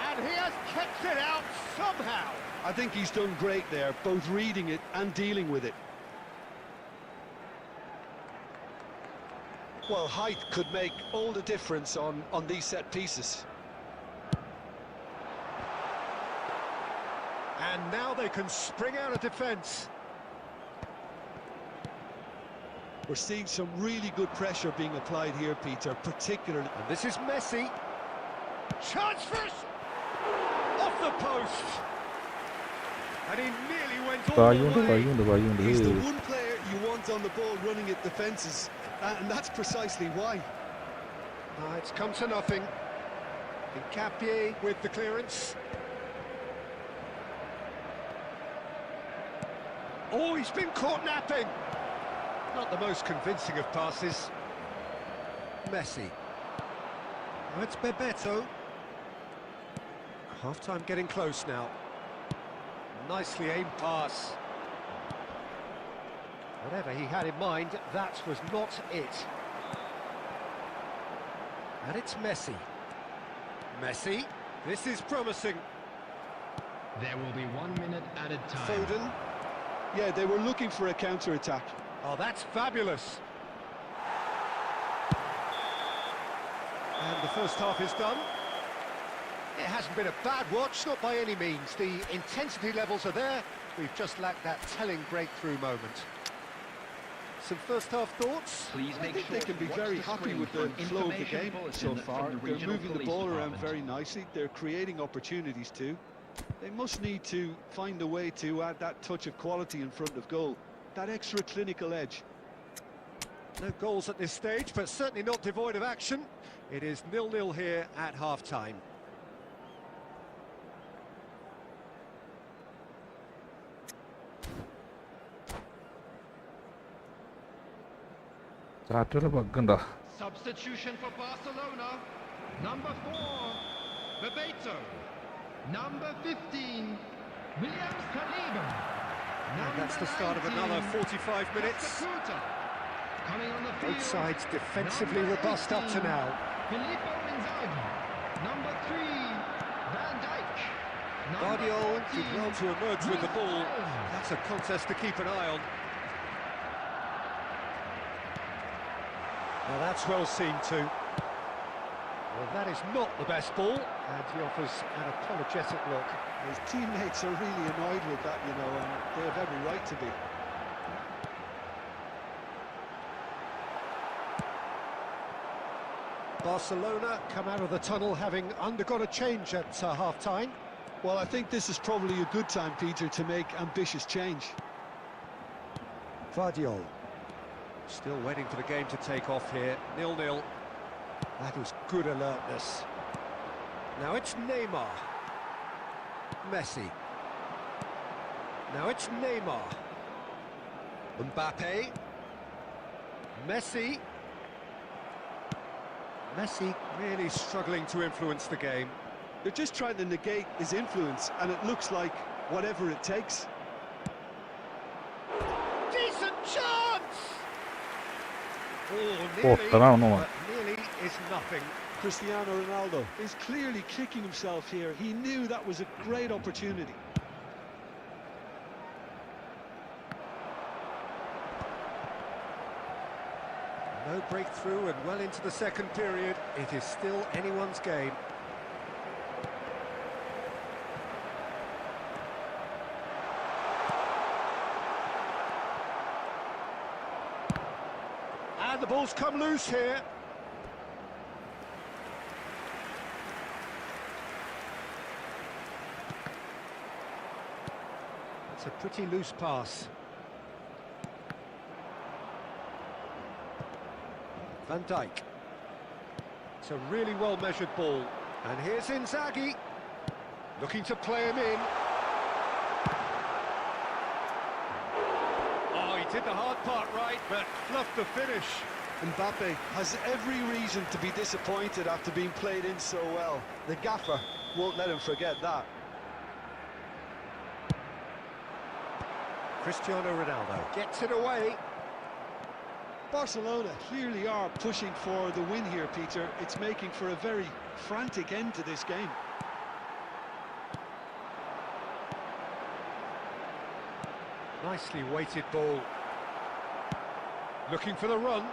And he has kept it out somehow. I think he's done great there, both reading it and dealing with it. Well, height could make all the difference on these set pieces. And now they can spring out of defence. We're seeing some really good pressure being applied here, Peter, particularly. And this is Messi. Chance for us! Off the post! And he nearly went all the way. He's the one player you want on the ball running at defences, and that's precisely why. It's come to nothing. Nkapie with the clearance. Oh, he's been caught napping. Not the most convincing of passes. Messi. Oh, it's Bebeto. Half-time getting close now. Nicely aimed pass. Whatever he had in mind, that was not it. And it's Messi. Messi, this is promising. There will be 1 minute added time. Foden. Yeah, they were looking for a counter-attack. Oh, that's fabulous. And the first half is done. It hasn't been a bad watch, not by any means. The intensity levels are there. We've just lacked that telling breakthrough moment. Some first half thoughts? Please I make think sure they can to be watch very the happy screen with for the an flow of the information game bulletin so from far. the They're regional moving the police ball around department. very nicely. They're creating opportunities too. They must need to find a way to add that touch of quality in front of goal. that extra clinical edge. No goals at this stage, but certainly not devoid of action. It is 0-0 here at half-time. ചാറ്റൊരു bug ഉണ്ടോ? Substitution for Barcelona. Number 4, Bebeto. Number 15, Williams Kaliba. And that's the start of another 45 minutes. Coming on the field. Both sides defensively Number robust up to 18, now. Filippo Inzaghi. Number 3, Van Dijk. Number Guardiola did 14, well to emerge with the ball. RYZEN. That's a contest to keep an eye on. Now that's well seen too. Well, that is not the best ball, and he offers an apologetic look. His teammates are really annoyed with that, you know, and they have every right to be. Barcelona come out of the tunnel having undergone a change at half-time. Well, I think this is probably a good time, Peter, to make ambitious change. Guardiola still waiting for the game to take off here. 0-0. That was good alertness. Now it's Neymar. Messi. Now it's Neymar. Mbappe. Messi. Messi really struggling to influence the game. They're just trying to negate his influence, and it looks like whatever it takes. Decent chance! Oh, പൊട്ടനാണെന്ന് തോന്നുന്നു. but nearly is nothing. Cristiano Ronaldo is clearly kicking himself here. He knew that was a great opportunity. No breakthrough and well into the second period. It is still anyone's game. And the ball's come loose here. It's a pretty loose pass. Van Dijk. It's a really well-measured ball. And here's Inzaghi, looking to play him in. Oh, he did the hard part right, but fluffed the finish. Mbappe has every reason to be disappointed after being played in so well. The gaffer won't let him forget that. Cristiano Ronaldo gets it away. Barcelona clearly are pushing for the win here, Peter. It's making for a very frantic end to this game. Nicely weighted ball. Looking for the run.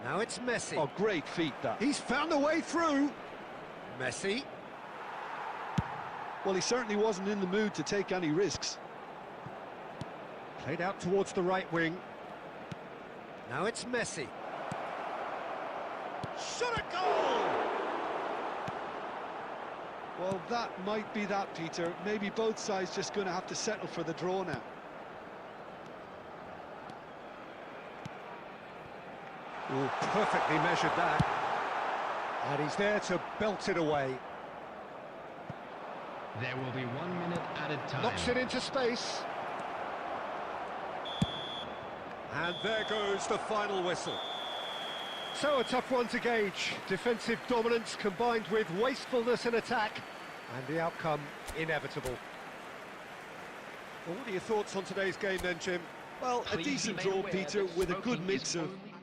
Now it's Messi. Oh, great feat, that. He's found a way through. Messi. Well, he certainly wasn't in the mood to take any risks. Played out towards the right wing. Now it's Messi. Shot a goal! Well, that might be that, Peter. Maybe both sides just going to have to settle for the draw now. Oh, perfectly measured that. And he's there to belt it away. There will be 1 minute added time. Knocks it into space. And there goes the final whistle. So a tough one to gauge. Defensive dominance combined with wastefulness in attack. And the outcome inevitable. Well, what are your thoughts on today's game then, Jim? Well, a Please be decent made draw, aware Peter, that with a good smoking mix is of only